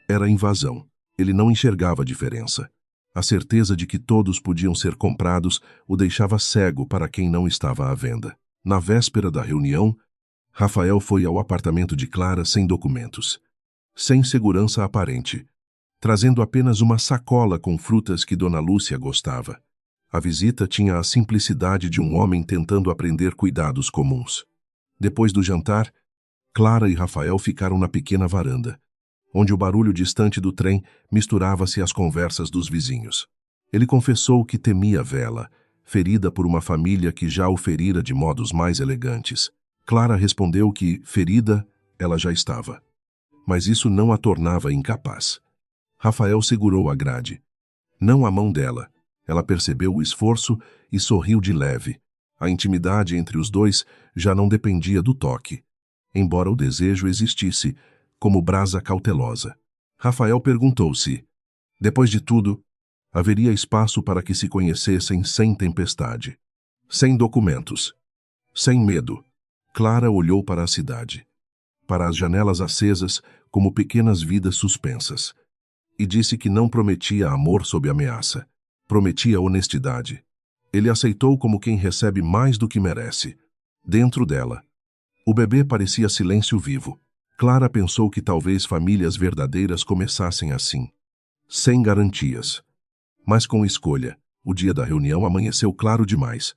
era invasão. Ele não enxergava a diferença. A certeza de que todos podiam ser comprados o deixava cego para quem não estava à venda. Na véspera da reunião, Rafael foi ao apartamento de Clara sem documentos, sem segurança aparente, trazendo apenas uma sacola com frutas que Dona Lúcia gostava. A visita tinha a simplicidade de um homem tentando aprender cuidados comuns. Depois do jantar, Clara e Rafael ficaram na pequena varanda, onde o barulho distante do trem misturava-se às conversas dos vizinhos. Ele confessou que temia vê-la, ferida por uma família que já o ferira de modos mais elegantes. Clara respondeu que, ferida, ela já estava. Mas isso não a tornava incapaz. Rafael segurou a grade. Não a mão dela. Ela percebeu o esforço e sorriu de leve. A intimidade entre os dois já não dependia do toque, embora o desejo existisse, como brasa cautelosa. Rafael perguntou se, depois de tudo, haveria espaço para que se conhecessem sem tempestade, sem documentos, sem medo. Clara olhou para a cidade, para as janelas acesas como pequenas vidas suspensas, e disse que não prometia amor sob ameaça, prometia honestidade. Ele aceitou como quem recebe mais do que merece. Dentro dela, o bebê parecia silêncio vivo. Clara pensou que talvez famílias verdadeiras começassem assim, sem garantias, mas com escolha. O dia da reunião amanheceu claro demais.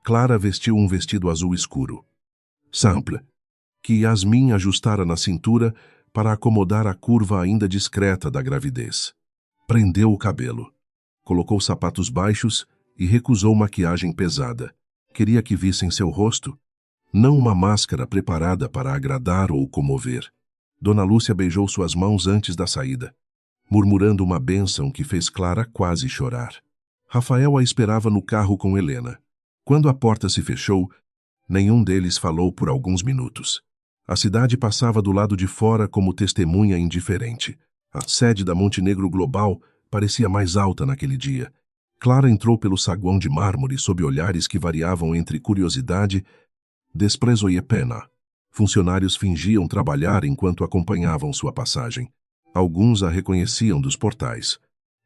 Clara vestiu um vestido azul escuro, simple, que Yasmin ajustara na cintura para acomodar a curva ainda discreta da gravidez. Prendeu o cabelo, colocou sapatos baixos e recusou maquiagem pesada. Queria que vissem seu rosto, não uma máscara preparada para agradar ou comover. Dona Lúcia beijou suas mãos antes da saída, murmurando uma bênção que fez Clara quase chorar. Rafael a esperava no carro com Helena. Quando a porta se fechou, nenhum deles falou por alguns minutos. A cidade passava do lado de fora como testemunha indiferente. A sede da Montenegro Global parecia mais alta naquele dia. Clara entrou pelo saguão de mármore sob olhares que variavam entre curiosidade, desprezo e pena. Funcionários fingiam trabalhar enquanto acompanhavam sua passagem. Alguns a reconheciam dos portais.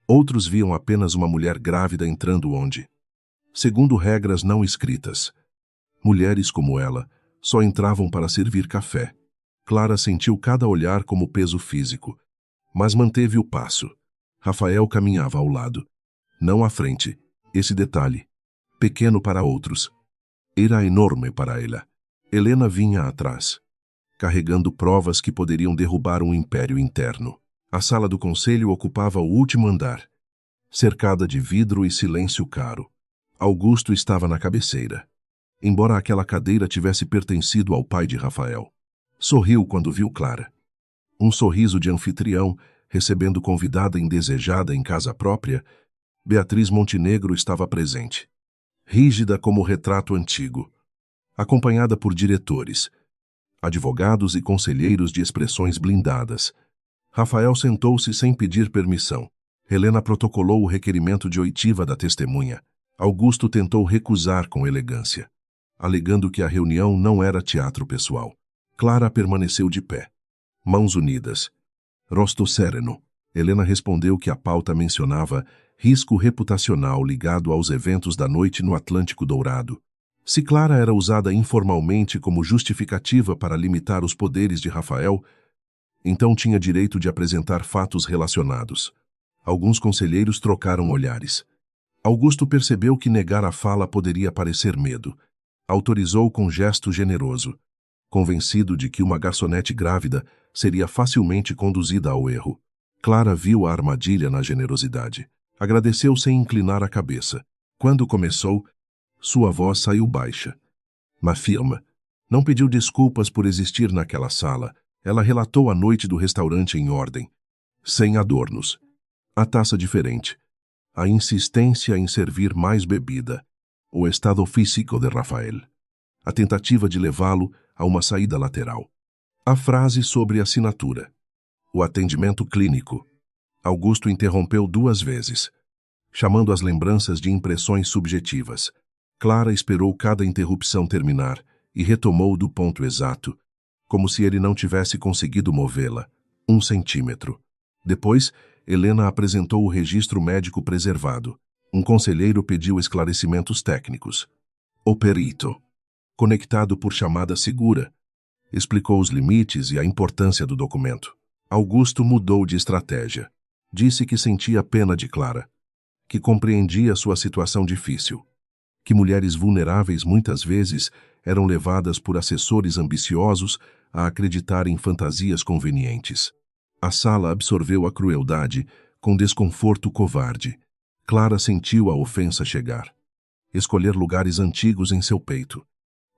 Outros viam apenas uma mulher grávida entrando onde, segundo regras não escritas, mulheres como ela só entravam para servir café. Clara sentiu cada olhar como peso físico, mas manteve o passo. Rafael caminhava ao lado, não à frente. Esse detalhe, pequeno para outros, era enorme para ela. Helena vinha atrás, carregando provas que poderiam derrubar um império interno. A sala do conselho ocupava o último andar, cercada de vidro e silêncio caro. Augusto estava na cabeceira, embora aquela cadeira tivesse pertencido ao pai de Rafael. Sorriu quando viu Clara. Um sorriso de anfitrião, recebendo convidada indesejada em casa própria. Beatriz Montenegro estava presente, rígida como o retrato antigo, acompanhada por diretores, advogados e conselheiros de expressões blindadas. Rafael sentou-se sem pedir permissão. Helena protocolou o requerimento de oitiva da testemunha. Augusto tentou recusar com elegância, alegando que a reunião não era teatro pessoal. Clara permaneceu de pé, mãos unidas, rosto sereno. Helena respondeu que a pauta mencionava risco reputacional ligado aos eventos da noite no Atlântico Dourado. Se Clara era usada informalmente como justificativa para limitar os poderes de Rafael, Então tinha direito de apresentar fatos relacionados. Alguns conselheiros trocaram olhares. Augusto percebeu que negar a fala poderia parecer medo. Autorizou com gesto generoso, convencido de que uma garçonete grávida seria facilmente conduzida ao erro. Clara viu a armadilha na generosidade. Agradeceu sem inclinar a cabeça. Quando começou, sua voz saiu baixa, mas firme. Não pediu desculpas por existir naquela sala. Ela relatou a noite do restaurante em ordem, sem adornos. A taça diferente, a insistência em servir mais bebida, o estado físico de Rafael, a tentativa de levá-lo a uma saída lateral. A frase sobre assinatura, o atendimento clínico. Augusto interrompeu 2 vezes, chamando as lembranças de impressões subjetivas. Clara esperou cada interrupção terminar e retomou do ponto exato, como se ele não tivesse conseguido movê-la 1 centímetro. Depois, Helena apresentou o registro médico preservado. Um conselheiro pediu esclarecimentos técnicos. O perito, conectado por chamada segura, explicou os limites e a importância do documento. Augusto mudou de estratégia. Disse que sentia pena de Clara, que compreendia sua situação difícil, que mulheres vulneráveis muitas vezes eram levadas por assessores ambiciosos a acreditar em fantasias convenientes. A sala absorveu a crueldade com desconforto covarde. Clara sentiu a ofensa chegar. Escolher lugares antigos em seu peito.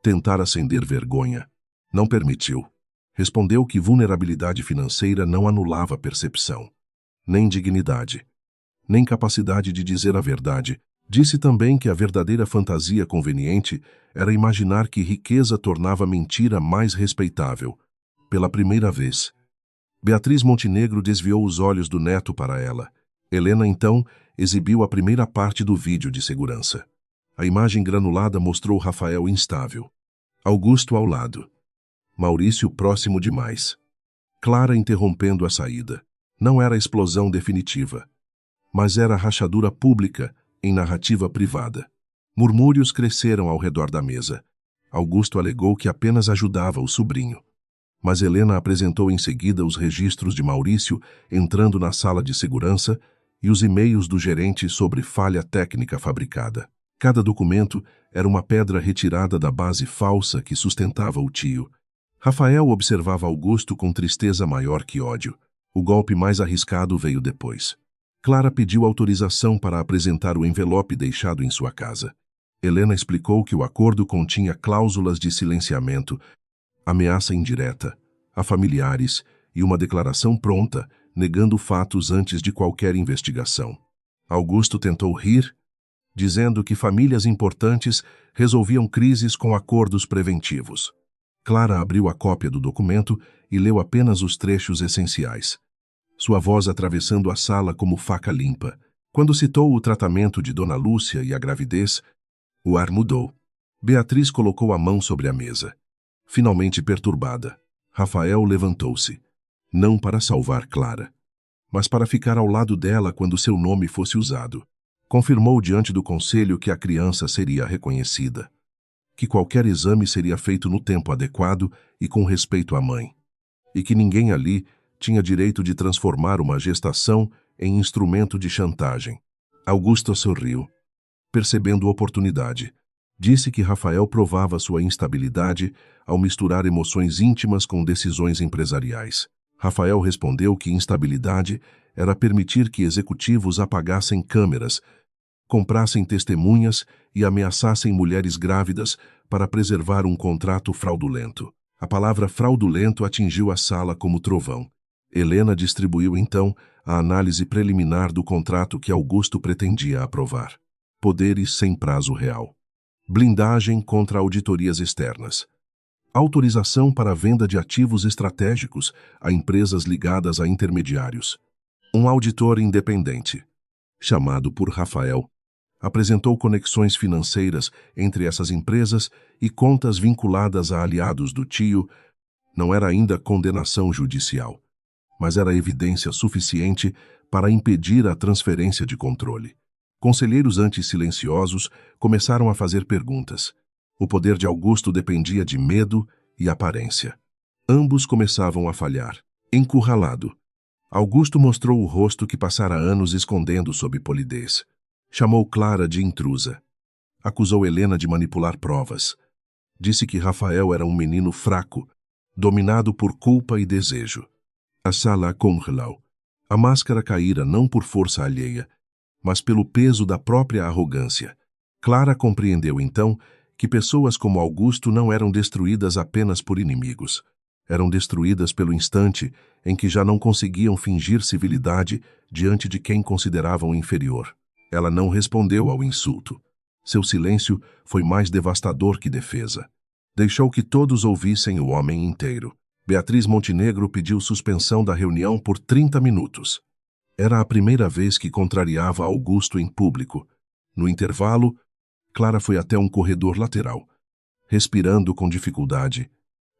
Tentar acender vergonha. Não permitiu. Respondeu que vulnerabilidade financeira não anulava percepção, nem dignidade, nem capacidade de dizer a verdade. Disse também que a verdadeira fantasia conveniente era imaginar que riqueza tornava mentira mais respeitável. Pela primeira vez, Beatriz Montenegro desviou os olhos do neto para ela. Helena, então, exibiu a primeira parte do vídeo de segurança. A imagem granulada mostrou Rafael instável. Augusto ao lado. Maurício próximo demais. Clara interrompendo a saída. Não era explosão definitiva, mas era rachadura pública em narrativa privada. Murmúrios cresceram ao redor da mesa. Augusto alegou que apenas ajudava o sobrinho. Mas Helena apresentou em seguida os registros de Maurício entrando na sala de segurança e os e-mails do gerente sobre falha técnica fabricada. Cada documento era uma pedra retirada da base falsa que sustentava o tio. Rafael observava Augusto com tristeza maior que ódio. O golpe mais arriscado veio depois. Clara pediu autorização para apresentar o envelope deixado em sua casa. Helena explicou que o acordo continha cláusulas de silenciamento, ameaça indireta, a familiares e uma declaração pronta, negando fatos antes de qualquer investigação. Augusto tentou rir, dizendo que famílias importantes resolviam crises com acordos preventivos. Clara abriu a cópia do documento e leu apenas os trechos essenciais. Sua voz atravessando a sala como faca limpa. Quando citou o tratamento de Dona Lúcia e a gravidez, o ar mudou. Beatriz colocou a mão sobre a mesa. Finalmente perturbada, Rafael levantou-se, não para salvar Clara, mas para ficar ao lado dela quando seu nome fosse usado. Confirmou diante do conselho que a criança seria reconhecida, que qualquer exame seria feito no tempo adequado e com respeito à mãe, e que ninguém ali tinha direito de transformar uma gestação em instrumento de chantagem. Augusto sorriu, percebendo oportunidade. Disse que Rafael provava sua instabilidade ao misturar emoções íntimas com decisões empresariais. Rafael respondeu que instabilidade era permitir que executivos apagassem câmeras, comprassem testemunhas e ameaçassem mulheres grávidas para preservar um contrato fraudulento. A palavra fraudulento atingiu a sala como trovão. Helena distribuiu então a análise preliminar do contrato que Augusto pretendia aprovar. Poderes sem prazo real. Blindagem contra auditorias externas. Autorização para a venda de ativos estratégicos a empresas ligadas a intermediários. Um auditor independente, chamado por Rafael, apresentou conexões financeiras entre essas empresas e contas vinculadas a aliados do tio. Não era ainda condenação judicial, mas era evidência suficiente para impedir a transferência de controle. Conselheiros antisilenciosos começaram a fazer perguntas. O poder de Augusto dependia de medo e aparência. Ambos começavam a falhar. Encurralado, Augusto mostrou o rosto que passara anos escondendo sob polidez. Chamou Clara de intrusa. Acusou Helena de manipular provas. Disse que Rafael era um menino fraco, dominado por culpa e desejo. A sala congelou. A máscara caíra não por força alheia, mas pelo peso da própria arrogância. Clara compreendeu então que pessoas como Augusto não eram destruídas apenas por inimigos. Eram destruídas pelo instante em que já não conseguiam fingir civilidade diante de quem consideravam inferior. Ela não respondeu ao insulto. Seu silêncio foi mais devastador que defesa. Deixou que todos ouvissem o homem inteiro. Beatriz Montenegro pediu suspensão da reunião por 30 minutos. Era a primeira vez que contrariava Augusto em público. No intervalo, Clara foi até um corredor lateral, respirando com dificuldade.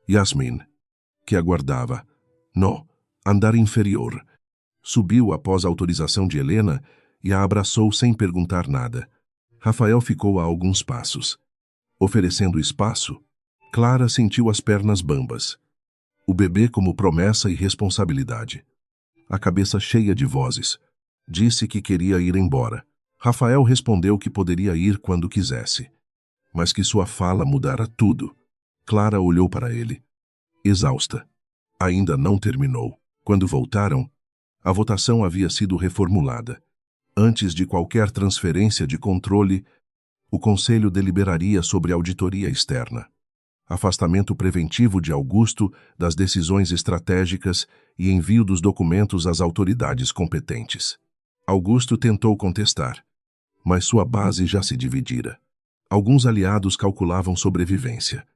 Yasmin, que aguardava, no andar inferior, subiu após a autorização de Helena e a abraçou sem perguntar nada. Rafael ficou a alguns passos. Oferecendo espaço, Clara sentiu as pernas bambas. O bebê como promessa e responsabilidade. A cabeça cheia de vozes. Disse que queria ir embora. Rafael respondeu que poderia ir quando quisesse, mas que sua fala mudara tudo. Clara olhou para ele, exausta. Ainda não terminou. Quando voltaram, a votação havia sido reformulada. Antes de qualquer transferência de controle, o Conselho deliberaria sobre auditoria externa, afastamento preventivo de Augusto das decisões estratégicas e envio dos documentos às autoridades competentes. Augusto tentou contestar, mas sua base já se dividira. Alguns aliados calculavam sobrevivência.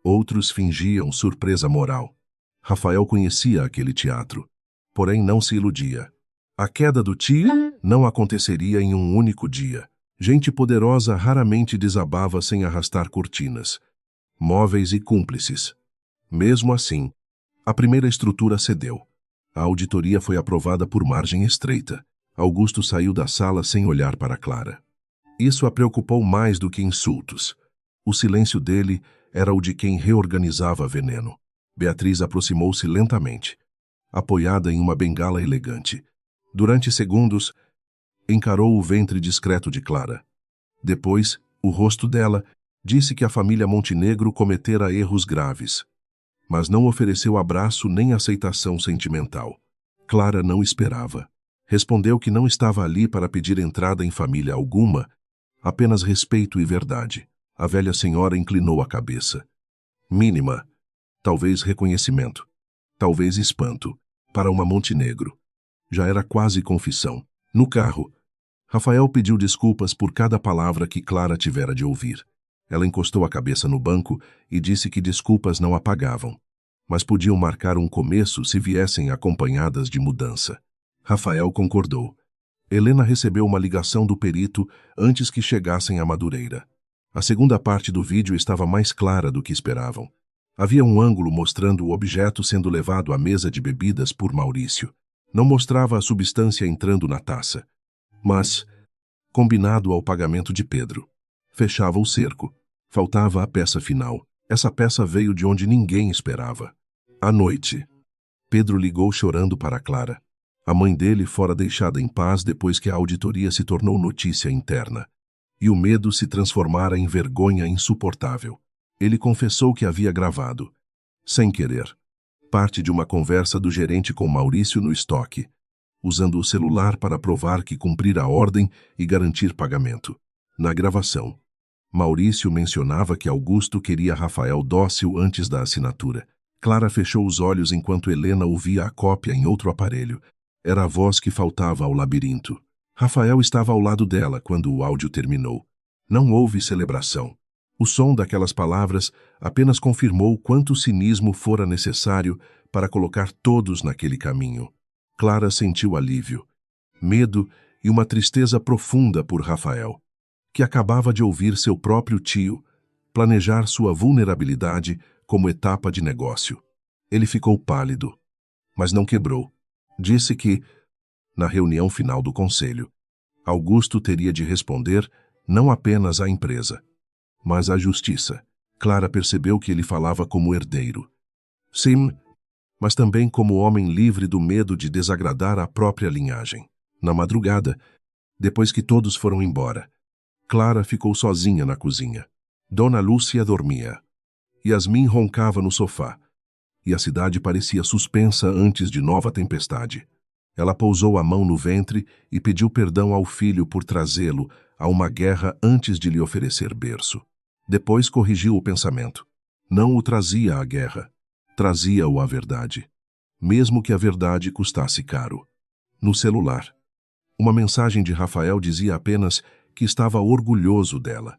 Outros fingiam surpresa moral. Rafael conhecia aquele teatro, porém não se iludia. A queda do tio não aconteceria em um único dia. Gente poderosa raramente desabava sem arrastar cortinas, móveis e cúmplices. Mesmo assim, a primeira estrutura cedeu. A auditoria foi aprovada por margem estreita. Augusto saiu da sala sem olhar para Clara. Isso a preocupou mais do que insultos. O silêncio dele era o de quem reorganizava veneno. Beatriz aproximou-se lentamente, apoiada em uma bengala elegante. Durante segundos, encarou o ventre discreto de Clara. Depois, o rosto dela disse que a família Montenegro cometera erros graves, mas não ofereceu abraço nem aceitação sentimental. Clara não esperava. Respondeu que não estava ali para pedir entrada em família alguma, apenas respeito e verdade. A velha senhora inclinou a cabeça. Mínima, talvez reconhecimento, talvez espanto, para uma Montenegro. Já era quase confissão. No carro, Rafael pediu desculpas por cada palavra que Clara tivera de ouvir. Ela encostou a cabeça no banco e disse que desculpas não apagavam, mas podiam marcar um começo se viessem acompanhadas de mudança. Rafael concordou. Helena recebeu uma ligação do perito antes que chegassem à Madureira. A segunda parte do vídeo estava mais clara do que esperavam. Havia um ângulo mostrando o objeto sendo levado à mesa de bebidas por Maurício. Não mostrava a substância entrando na taça, mas, combinado ao pagamento de Pedro, fechava o cerco. Faltava a peça final. Essa peça veio de onde ninguém esperava. À noite, Pedro ligou chorando para Clara. A mãe dele fora deixada em paz depois que a auditoria se tornou notícia interna, e o medo se transformara em vergonha insuportável. Ele confessou que havia gravado, sem querer, parte de uma conversa do gerente com Maurício no estoque, usando o celular para provar que cumprira a ordem e garantir pagamento. Na gravação, Maurício mencionava que Augusto queria Rafael dócil antes da assinatura. Clara fechou os olhos enquanto Helena ouvia a cópia em outro aparelho. Era a voz que faltava ao labirinto. Rafael estava ao lado dela quando o áudio terminou. Não houve celebração. O som daquelas palavras apenas confirmou quanto cinismo fora necessário para colocar todos naquele caminho. Clara sentiu alívio, medo e uma tristeza profunda por Rafael, que acabava de ouvir seu próprio tio planejar sua vulnerabilidade como etapa de negócio. Ele ficou pálido, mas não quebrou. Disse que, na reunião final do conselho, Augusto teria de responder não apenas à empresa, mas à justiça. Clara percebeu que ele falava como herdeiro. Sim, mas também como homem livre do medo de desagradar a própria linhagem. Na madrugada, depois que todos foram embora, Clara ficou sozinha na cozinha. Dona Lúcia dormia. Yasmin roncava no sofá, e a cidade parecia suspensa antes de nova tempestade. Ela pousou a mão no ventre e pediu perdão ao filho por trazê-lo a uma guerra antes de lhe oferecer berço. Depois corrigiu o pensamento. Não o trazia à guerra, trazia-o à verdade, mesmo que a verdade custasse caro. No celular, uma mensagem de Rafael dizia apenas que estava orgulhoso dela.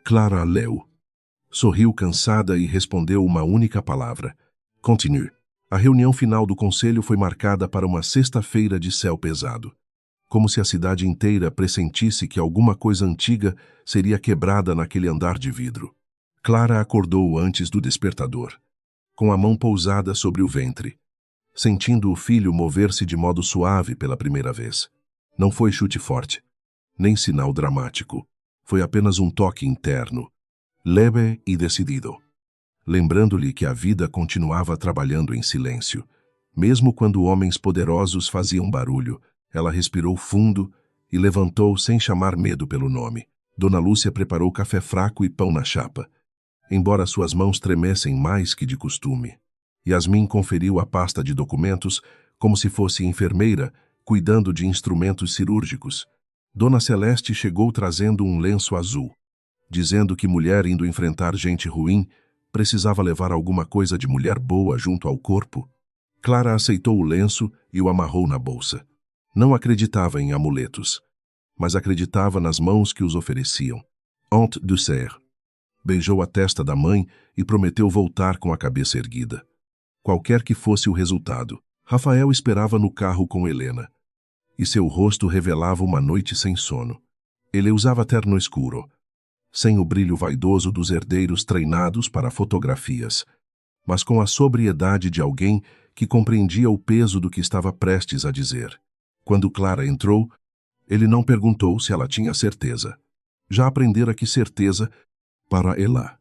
Clara leu. Sorriu cansada e respondeu uma única palavra. Continue. A reunião final do conselho foi marcada para uma sexta-feira de céu pesado, como se a cidade inteira pressentisse que alguma coisa antiga seria quebrada naquele andar de vidro. Clara acordou antes do despertador, com a mão pousada sobre o ventre, sentindo o filho mover-se de modo suave pela primeira vez. Não foi chute forte, nem sinal dramático. Foi apenas um toque interno, leve e decidido, lembrando-lhe que a vida continuava trabalhando em silêncio. Mesmo quando homens poderosos faziam barulho, ela respirou fundo e levantou sem chamar medo pelo nome. Dona Lúcia preparou café fraco e pão na chapa, embora suas mãos tremessem mais que de costume. Yasmin conferiu a pasta de documentos como se fosse enfermeira, cuidando de instrumentos cirúrgicos. Dona Celeste chegou trazendo um lenço azul, dizendo que mulher indo enfrentar gente ruim precisava levar alguma coisa de mulher boa junto ao corpo. Clara aceitou o lenço e o amarrou na bolsa. Não acreditava em amuletos, mas acreditava nas mãos que os ofereciam. Aunt Ducer beijou a testa da mãe e prometeu voltar com a cabeça erguida. Qualquer que fosse o resultado, Rafael esperava no carro com Helena, e seu rosto revelava uma noite sem sono. Ele usava terno escuro, sem o brilho vaidoso dos herdeiros treinados para fotografias, mas com a sobriedade de alguém que compreendia o peso do que estava prestes a dizer. Quando Clara entrou, ele não perguntou se ela tinha certeza. Já aprendera que certeza, para ela,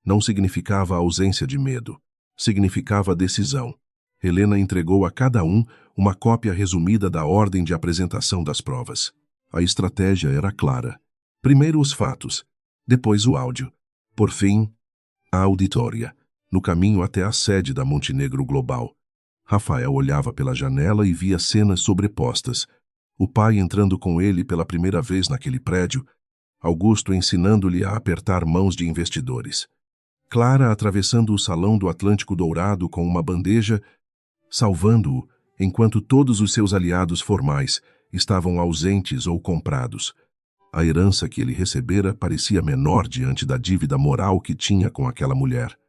não significava ausência de medo, significava decisão. Helena entregou a cada um uma cópia resumida da ordem de apresentação das provas. A estratégia era clara. Primeiro os fatos, depois o áudio. Por fim, a auditória, no caminho até a sede da Montenegro Global. Rafael olhava pela janela e via cenas sobrepostas. O pai entrando com ele pela primeira vez naquele prédio, Augusto ensinando-lhe a apertar mãos de investidores. Clara atravessando o salão do Atlântico Dourado com uma bandeja, salvando-o, enquanto todos os seus aliados formais estavam ausentes ou comprados. A herança que ele recebera parecia menor diante da dívida moral que tinha com aquela mulher.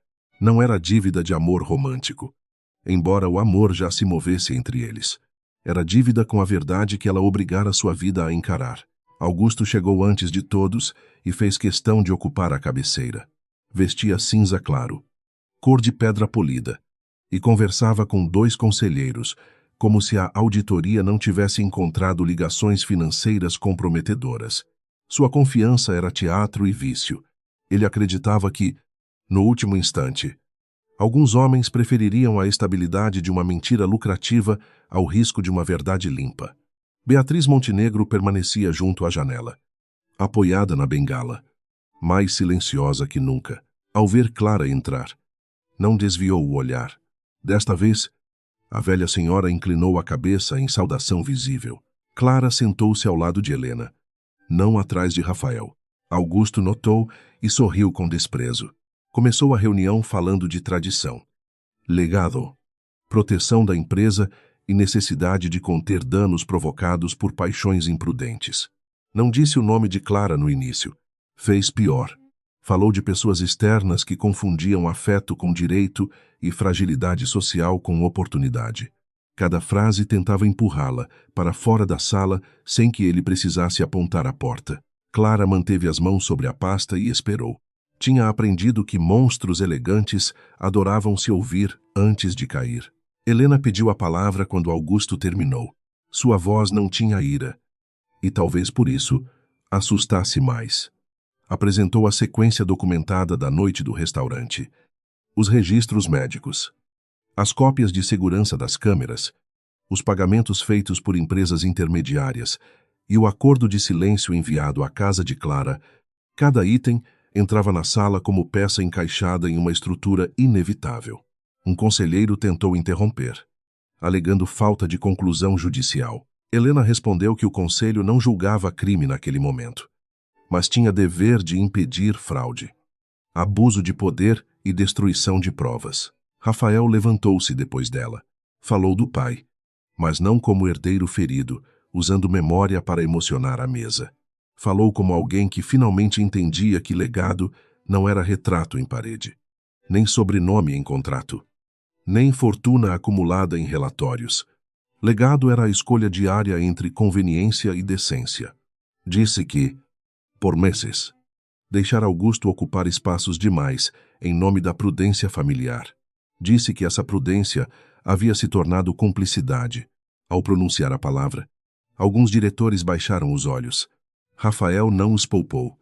Não era dívida de amor romântico, embora o amor já se movesse entre eles. Era dívida com a verdade que ela obrigara sua vida a encarar. Augusto chegou antes de todos e fez questão de ocupar a cabeceira. Vestia cinza claro, cor de pedra polida, e conversava com dois conselheiros, como se a auditoria não tivesse encontrado ligações financeiras comprometedoras. Sua confiança era teatro e vício. Ele acreditava que, no último instante, alguns homens prefeririam a estabilidade de uma mentira lucrativa ao risco de uma verdade limpa. Beatriz Montenegro permanecia junto à janela, apoiada na bengala, mais silenciosa que nunca. Ao ver Clara entrar, não desviou o olhar. Desta vez, a velha senhora inclinou a cabeça em saudação visível. Clara sentou-se ao lado de Helena, não atrás de Rafael. Augusto notou e sorriu com desprezo. Começou a reunião falando de tradição, legado, proteção da empresa e necessidade de conter danos provocados por paixões imprudentes. Não disse o nome de Clara no início. Fez pior. Falou de pessoas externas que confundiam afeto com direito e fragilidade social com oportunidade. Cada frase tentava empurrá-la para fora da sala sem que ele precisasse apontar a porta. Clara manteve as mãos sobre a pasta e esperou. Tinha aprendido que monstros elegantes adoravam se ouvir antes de cair. Helena pediu a palavra quando Augusto terminou. Sua voz não tinha ira, e talvez por isso assustasse mais. Apresentou a sequência documentada da noite do restaurante. Os registros médicos, As cópias de segurança das câmeras, os pagamentos feitos por empresas intermediárias e o acordo de silêncio enviado à casa de Clara, cada item entrava na sala como peça encaixada em uma estrutura inevitável. Um conselheiro tentou interromper, alegando falta de conclusão judicial. Helena respondeu que o conselho não julgava crime naquele momento, mas tinha dever de impedir fraude, abuso de poder e destruição de provas. Rafael levantou-se depois dela. Falou do pai, mas não como herdeiro ferido, usando memória para emocionar a mesa. Falou como alguém que finalmente entendia que legado não era retrato em parede, nem sobrenome em contrato, nem fortuna acumulada em relatórios. Legado era a escolha diária entre conveniência e decência. Disse que, por meses, deixar Augusto ocupar espaços demais em nome da prudência familiar. Disse que essa prudência havia se tornado cumplicidade. Ao pronunciar a palavra, alguns diretores baixaram os olhos. Rafael não os poupou.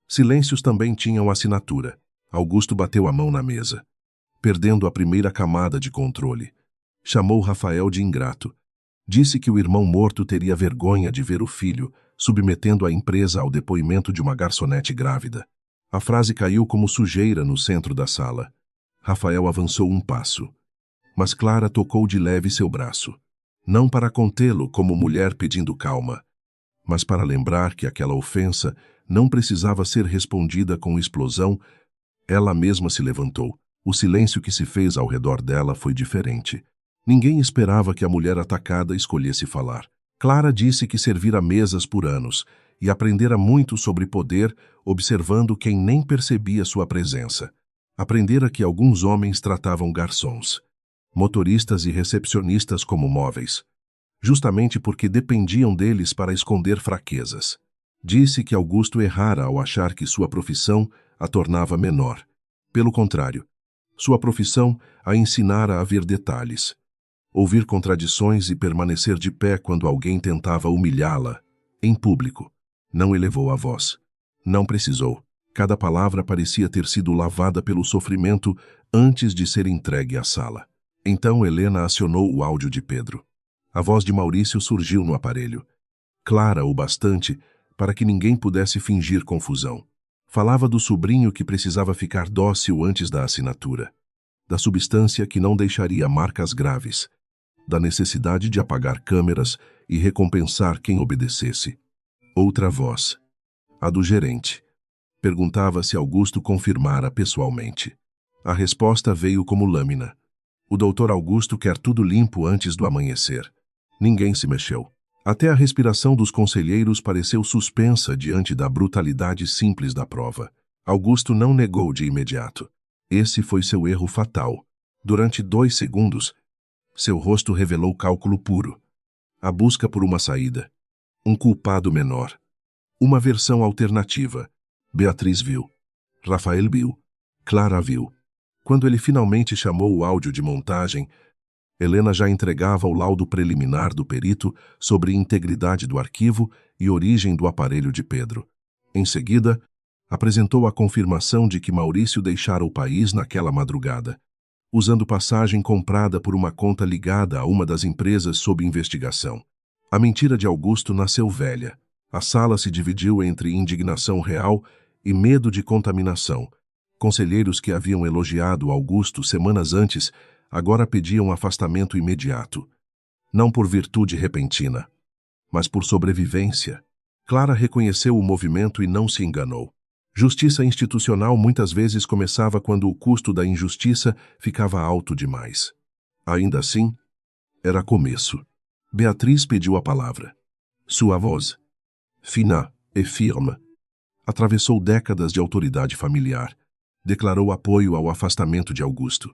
Silêncios também tinham assinatura. Augusto bateu a mão na mesa, perdendo a primeira camada de controle. Chamou Rafael de ingrato. Disse que o irmão morto teria vergonha de ver o filho submetendo a empresa ao depoimento de uma garçonete grávida. A frase caiu como sujeira no centro da sala. Rafael avançou um passo, mas Clara tocou de leve seu braço. Não para contê-lo como mulher pedindo calma, mas para lembrar que aquela ofensa não precisava ser respondida com explosão. Ela mesma se levantou. O silêncio que se fez ao redor dela foi diferente. Ninguém esperava que a mulher atacada escolhesse falar. Clara disse que servira mesas por anos e aprendera muito sobre poder observando quem nem percebia sua presença. Aprendera que alguns homens tratavam garçons, motoristas e recepcionistas como móveis, justamente porque dependiam deles para esconder fraquezas. Disse que Augusto errara ao achar que sua profissão a tornava menor. Pelo contrário, sua profissão a ensinara a ver detalhes, ouvir contradições e permanecer de pé quando alguém tentava humilhá-la. Em público, não elevou a voz. Não precisou. Cada palavra parecia ter sido lavada pelo sofrimento antes de ser entregue à sala. Então Helena acionou o áudio de Pedro. A voz de Maurício surgiu no aparelho, clara o bastante para que ninguém pudesse fingir confusão. Falava do sobrinho que precisava ficar dócil antes da assinatura, da substância que não deixaria marcas graves, da necessidade de apagar câmeras e recompensar quem obedecesse. Outra voz, a do gerente, perguntava se Augusto confirmara pessoalmente. A resposta veio como lâmina. O doutor Augusto quer tudo limpo antes do amanhecer. Ninguém se mexeu. Até a respiração dos conselheiros pareceu suspensa diante da brutalidade simples da prova. Augusto não negou de imediato. Esse foi seu erro fatal. Durante 2 segundos, seu rosto revelou cálculo puro. A busca por uma saída. Um culpado menor. Uma versão alternativa. Beatriz viu. Rafael viu. Clara viu. Quando ele finalmente chamou o áudio de montagem, Helena já entregava o laudo preliminar do perito sobre integridade do arquivo e origem do aparelho de Pedro. Em seguida, apresentou a confirmação de que Maurício deixara o país naquela madrugada, usando passagem comprada por uma conta ligada a uma das empresas sob investigação. A mentira de Augusto nasceu velha. A sala se dividiu entre indignação real e medo de contaminação. Conselheiros que haviam elogiado Augusto semanas antes agora pediam afastamento imediato. Não por virtude repentina, mas por sobrevivência. Clara reconheceu o movimento e não se enganou. Justiça institucional muitas vezes começava quando o custo da injustiça ficava alto demais. Ainda assim, era começo. Beatriz pediu a palavra. Sua voz, fina e firme, atravessou décadas de autoridade familiar. Declarou apoio ao afastamento de Augusto,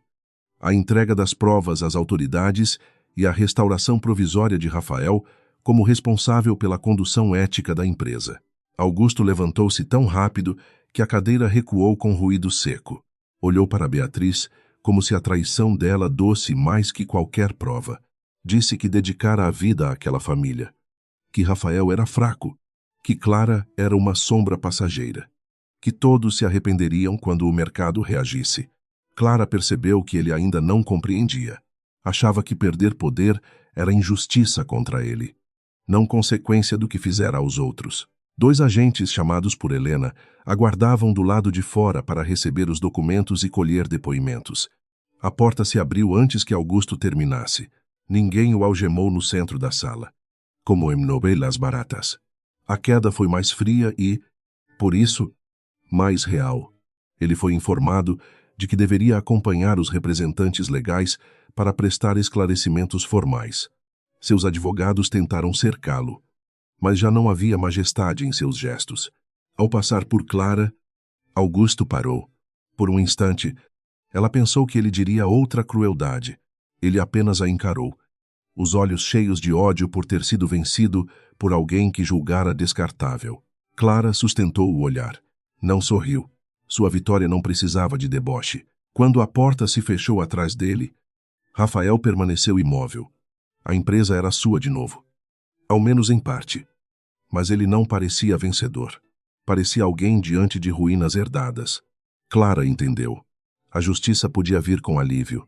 a entrega das provas às autoridades e a restauração provisória de Rafael como responsável pela condução ética da empresa. Augusto levantou-se tão rápido que a cadeira recuou com ruído seco. Olhou para Beatriz como se a traição dela doce mais que qualquer prova. Disse que dedicara a vida àquela família, que Rafael era fraco, que Clara era uma sombra passageira, que todos se arrependeriam quando o mercado reagisse. Clara percebeu que ele ainda não compreendia. Achava que perder poder era injustiça contra ele, não consequência do que fizera aos outros. 2 agentes chamados por Helena aguardavam do lado de fora para receber os documentos e colher depoimentos. A porta se abriu antes que Augusto terminasse. Ninguém o algemou no centro da sala, como em novelas baratas. A queda foi mais fria e, por isso, mais real. Ele foi informado de que deveria acompanhar os representantes legais para prestar esclarecimentos formais. Seus advogados tentaram cercá-lo, mas já não havia majestade em seus gestos. Ao passar por Clara, Augusto parou. Por um instante, ela pensou que ele diria outra crueldade. Ele apenas a encarou, os olhos cheios de ódio por ter sido vencido por alguém que julgara descartável. Clara sustentou o olhar. Não sorriu. Sua vitória não precisava de deboche. Quando a porta se fechou atrás dele, Rafael permaneceu imóvel. A empresa era sua de novo. Ao menos em parte. Mas ele não parecia vencedor. Parecia alguém diante de ruínas herdadas. Clara entendeu. A justiça podia vir com alívio,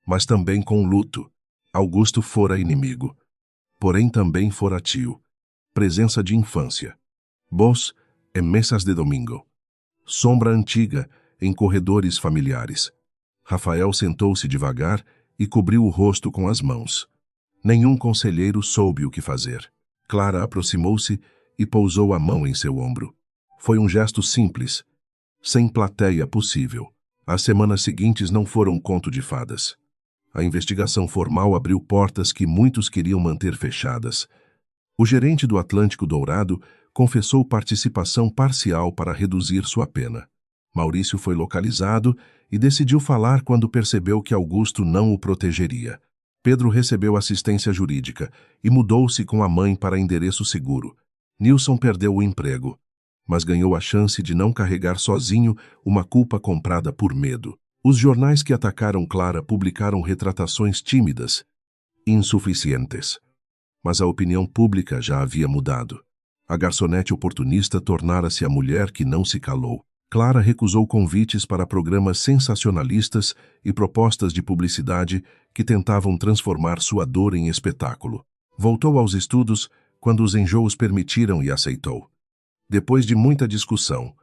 mas também com luto. Augusto fora inimigo, porém também fora tio. Presença de infância. Voz em mesas de domingo. Sombra antiga em corredores familiares. Rafael sentou-se devagar e cobriu o rosto com as mãos. Nenhum conselheiro soube o que fazer. Clara aproximou-se e pousou a mão em seu ombro. Foi um gesto simples, sem plateia possível. As semanas seguintes não foram conto de fadas. A investigação formal abriu portas que muitos queriam manter fechadas. O gerente do Atlântico Dourado confessou participação parcial para reduzir sua pena. Maurício foi localizado e decidiu falar quando percebeu que Augusto não o protegeria. Pedro recebeu assistência jurídica e mudou-se com a mãe para endereço seguro. Nilson perdeu o emprego, mas ganhou a chance de não carregar sozinho uma culpa comprada por medo. Os jornais que atacaram Clara publicaram retratações tímidas, insuficientes. Mas a opinião pública já havia mudado. A garçonete oportunista tornara-se a mulher que não se calou. Clara recusou convites para programas sensacionalistas e propostas de publicidade que tentavam transformar sua dor em espetáculo. Voltou aos estudos quando os enjoos permitiram e aceitou. Depois de muita discussão,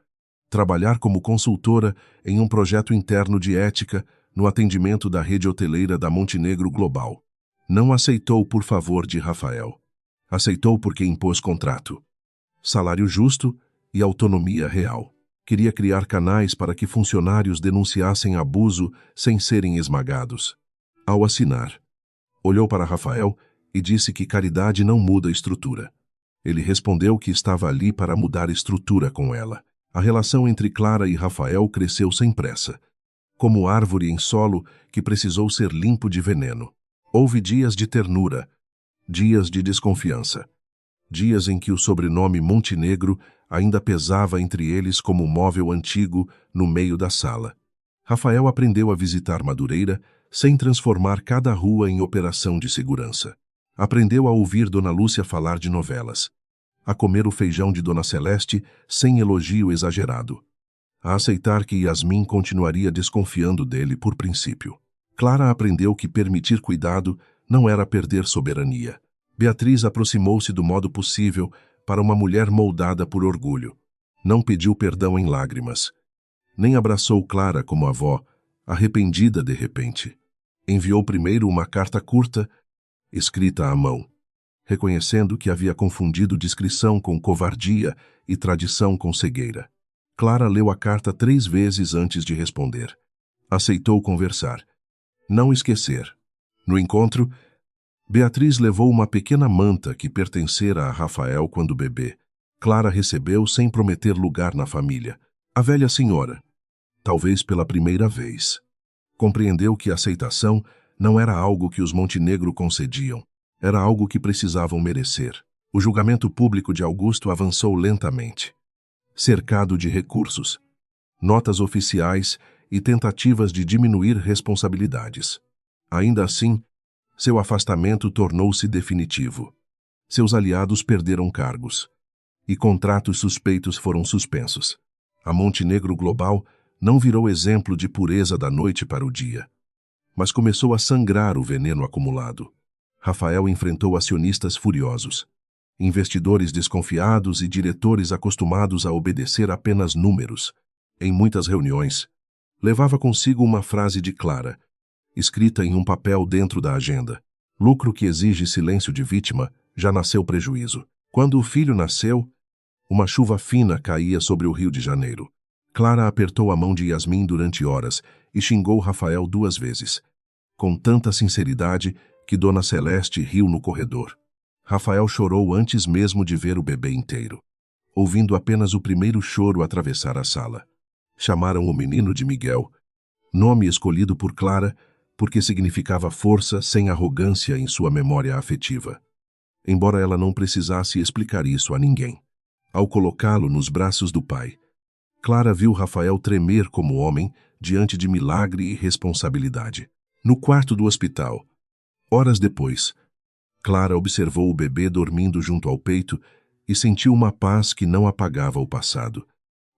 trabalhar como consultora em um projeto interno de ética no atendimento da rede hoteleira da Montenegro Global. Não aceitou por favor de Rafael. Aceitou porque impôs contrato, salário justo e autonomia real. Queria criar canais para que funcionários denunciassem abuso sem serem esmagados. Ao assinar, olhou para Rafael e disse que caridade não muda estrutura. Ele respondeu que estava ali para mudar estrutura com ela. A relação entre Clara e Rafael cresceu sem pressa, como árvore em solo que precisou ser limpo de veneno. Houve dias de ternura, dias de desconfiança, dias em que o sobrenome Montenegro ainda pesava entre eles como móvel antigo no meio da sala. Rafael aprendeu a visitar Madureira sem transformar cada rua em operação de segurança. Aprendeu a ouvir Dona Lúcia falar de novelas, a comer o feijão de Dona Celeste sem elogio exagerado, a aceitar que Yasmin continuaria desconfiando dele por princípio. Clara aprendeu que permitir cuidado não era perder soberania. Beatriz aproximou-se do modo possível para uma mulher moldada por orgulho. Não pediu perdão em lágrimas, nem abraçou Clara como avó, arrependida de repente. Enviou primeiro uma carta curta, escrita à mão, reconhecendo que havia confundido discrição com covardia e tradição com cegueira. Clara leu a carta 3 vezes antes de responder. Aceitou conversar. Não esquecer. No encontro, Beatriz levou uma pequena manta que pertencera a Rafael quando bebê. Clara recebeu sem prometer lugar na família. A velha senhora, talvez pela primeira vez, compreendeu que a aceitação não era algo que os Montenegro concediam, era algo que precisavam merecer. O julgamento público de Augusto avançou lentamente, cercado de recursos, notas oficiais e tentativas de diminuir responsabilidades. Ainda assim, seu afastamento tornou-se definitivo. Seus aliados perderam cargos, e contratos suspeitos foram suspensos. A Montenegro Global não virou exemplo de pureza da noite para o dia. mas começou a sangrar o veneno acumulado. Rafael enfrentou acionistas furiosos, investidores desconfiados e diretores acostumados a obedecer apenas números. Em muitas reuniões, levava consigo uma frase de Clara, escrita em um papel dentro da agenda: lucro que exige silêncio de vítima, já nasceu prejuízo. Quando o filho nasceu, uma chuva fina caía sobre o Rio de Janeiro. Clara apertou a mão de Yasmin durante horas e xingou Rafael 2 vezes, com tanta sinceridade que Dona Celeste riu no corredor. Rafael chorou antes mesmo de ver o bebê inteiro, ouvindo apenas o primeiro choro atravessar a sala. Chamaram o menino de Miguel, nome escolhido por Clara porque significava força sem arrogância em sua memória afetiva. Embora ela não precisasse explicar isso a ninguém. Ao colocá-lo nos braços do pai, Clara viu Rafael tremer como homem diante de milagre e responsabilidade. No quarto do hospital, horas depois, Clara observou o bebê dormindo junto ao peito e sentiu uma paz que não apagava o passado,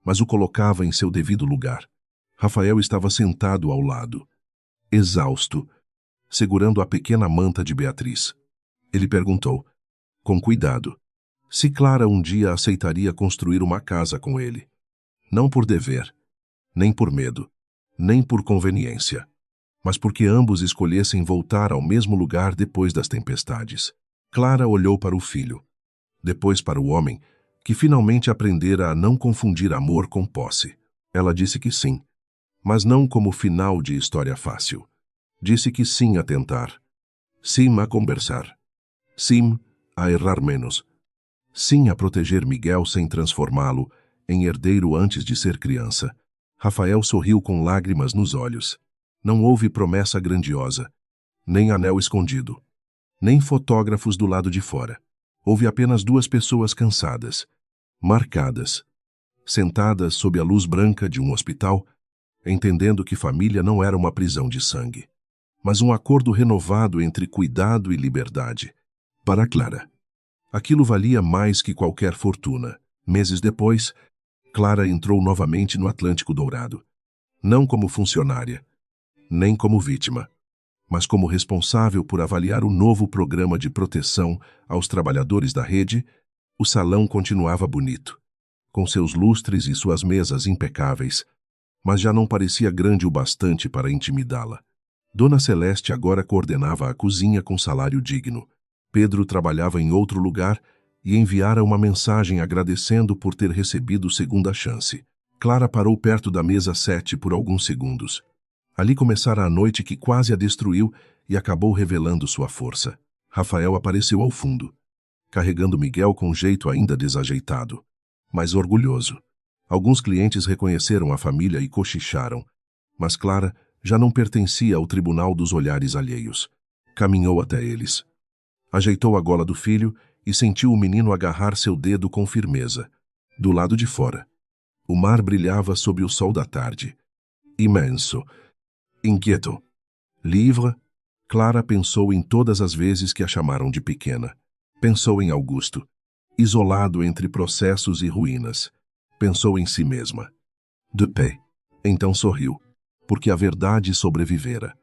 mas o colocava em seu devido lugar. Rafael estava sentado ao lado, exausto, segurando a pequena manta de Beatriz. Ele perguntou, com cuidado, se Clara um dia aceitaria construir uma casa com ele. Não por dever, nem por medo, nem por conveniência, mas porque ambos escolhessem voltar ao mesmo lugar depois das tempestades. Clara olhou para o filho, depois para o homem, que finalmente aprendera a não confundir amor com posse. Ela disse que sim, mas não como final de história fácil. Disse que sim a tentar, sim a conversar, sim a errar menos, sim a proteger Miguel sem transformá-lo em herdeiro antes de ser criança. Rafael sorriu com lágrimas nos olhos. Não houve promessa grandiosa, nem anel escondido, nem fotógrafos do lado de fora. Houve apenas 2 pessoas cansadas, marcadas, sentadas sob a luz branca de um hospital, entendendo que família não era uma prisão de sangue, mas um acordo renovado entre cuidado e liberdade. Para Clara, aquilo valia mais que qualquer fortuna. Meses depois, Clara entrou novamente no Atlântico Dourado, não como funcionária, nem como vítima, mas como responsável por avaliar o novo programa de proteção aos trabalhadores da rede. O salão continuava bonito, com seus lustres e suas mesas impecáveis, mas já não parecia grande o bastante para intimidá-la. Dona Celeste agora coordenava a cozinha com salário digno. Pedro trabalhava em outro lugar e enviara uma mensagem agradecendo por ter recebido segunda chance. Clara parou perto da mesa 7 por alguns segundos. Ali começara a noite que quase a destruiu e acabou revelando sua força. Rafael apareceu ao fundo, carregando Miguel com jeito ainda desajeitado, mas orgulhoso. Alguns clientes reconheceram a família e cochicharam, mas Clara já não pertencia ao tribunal dos olhares alheios. Caminhou até eles. Ajeitou a gola do filho e sentiu o menino agarrar seu dedo com firmeza. Do lado de fora, o mar brilhava sob o sol da tarde. Imenso, inquieto, livre. Clara pensou em todas as vezes que a chamaram de pequena. Pensou em Augusto, isolado entre processos e ruínas. Pensou em si mesma. De pé. Então sorriu, porque a verdade sobrevivera.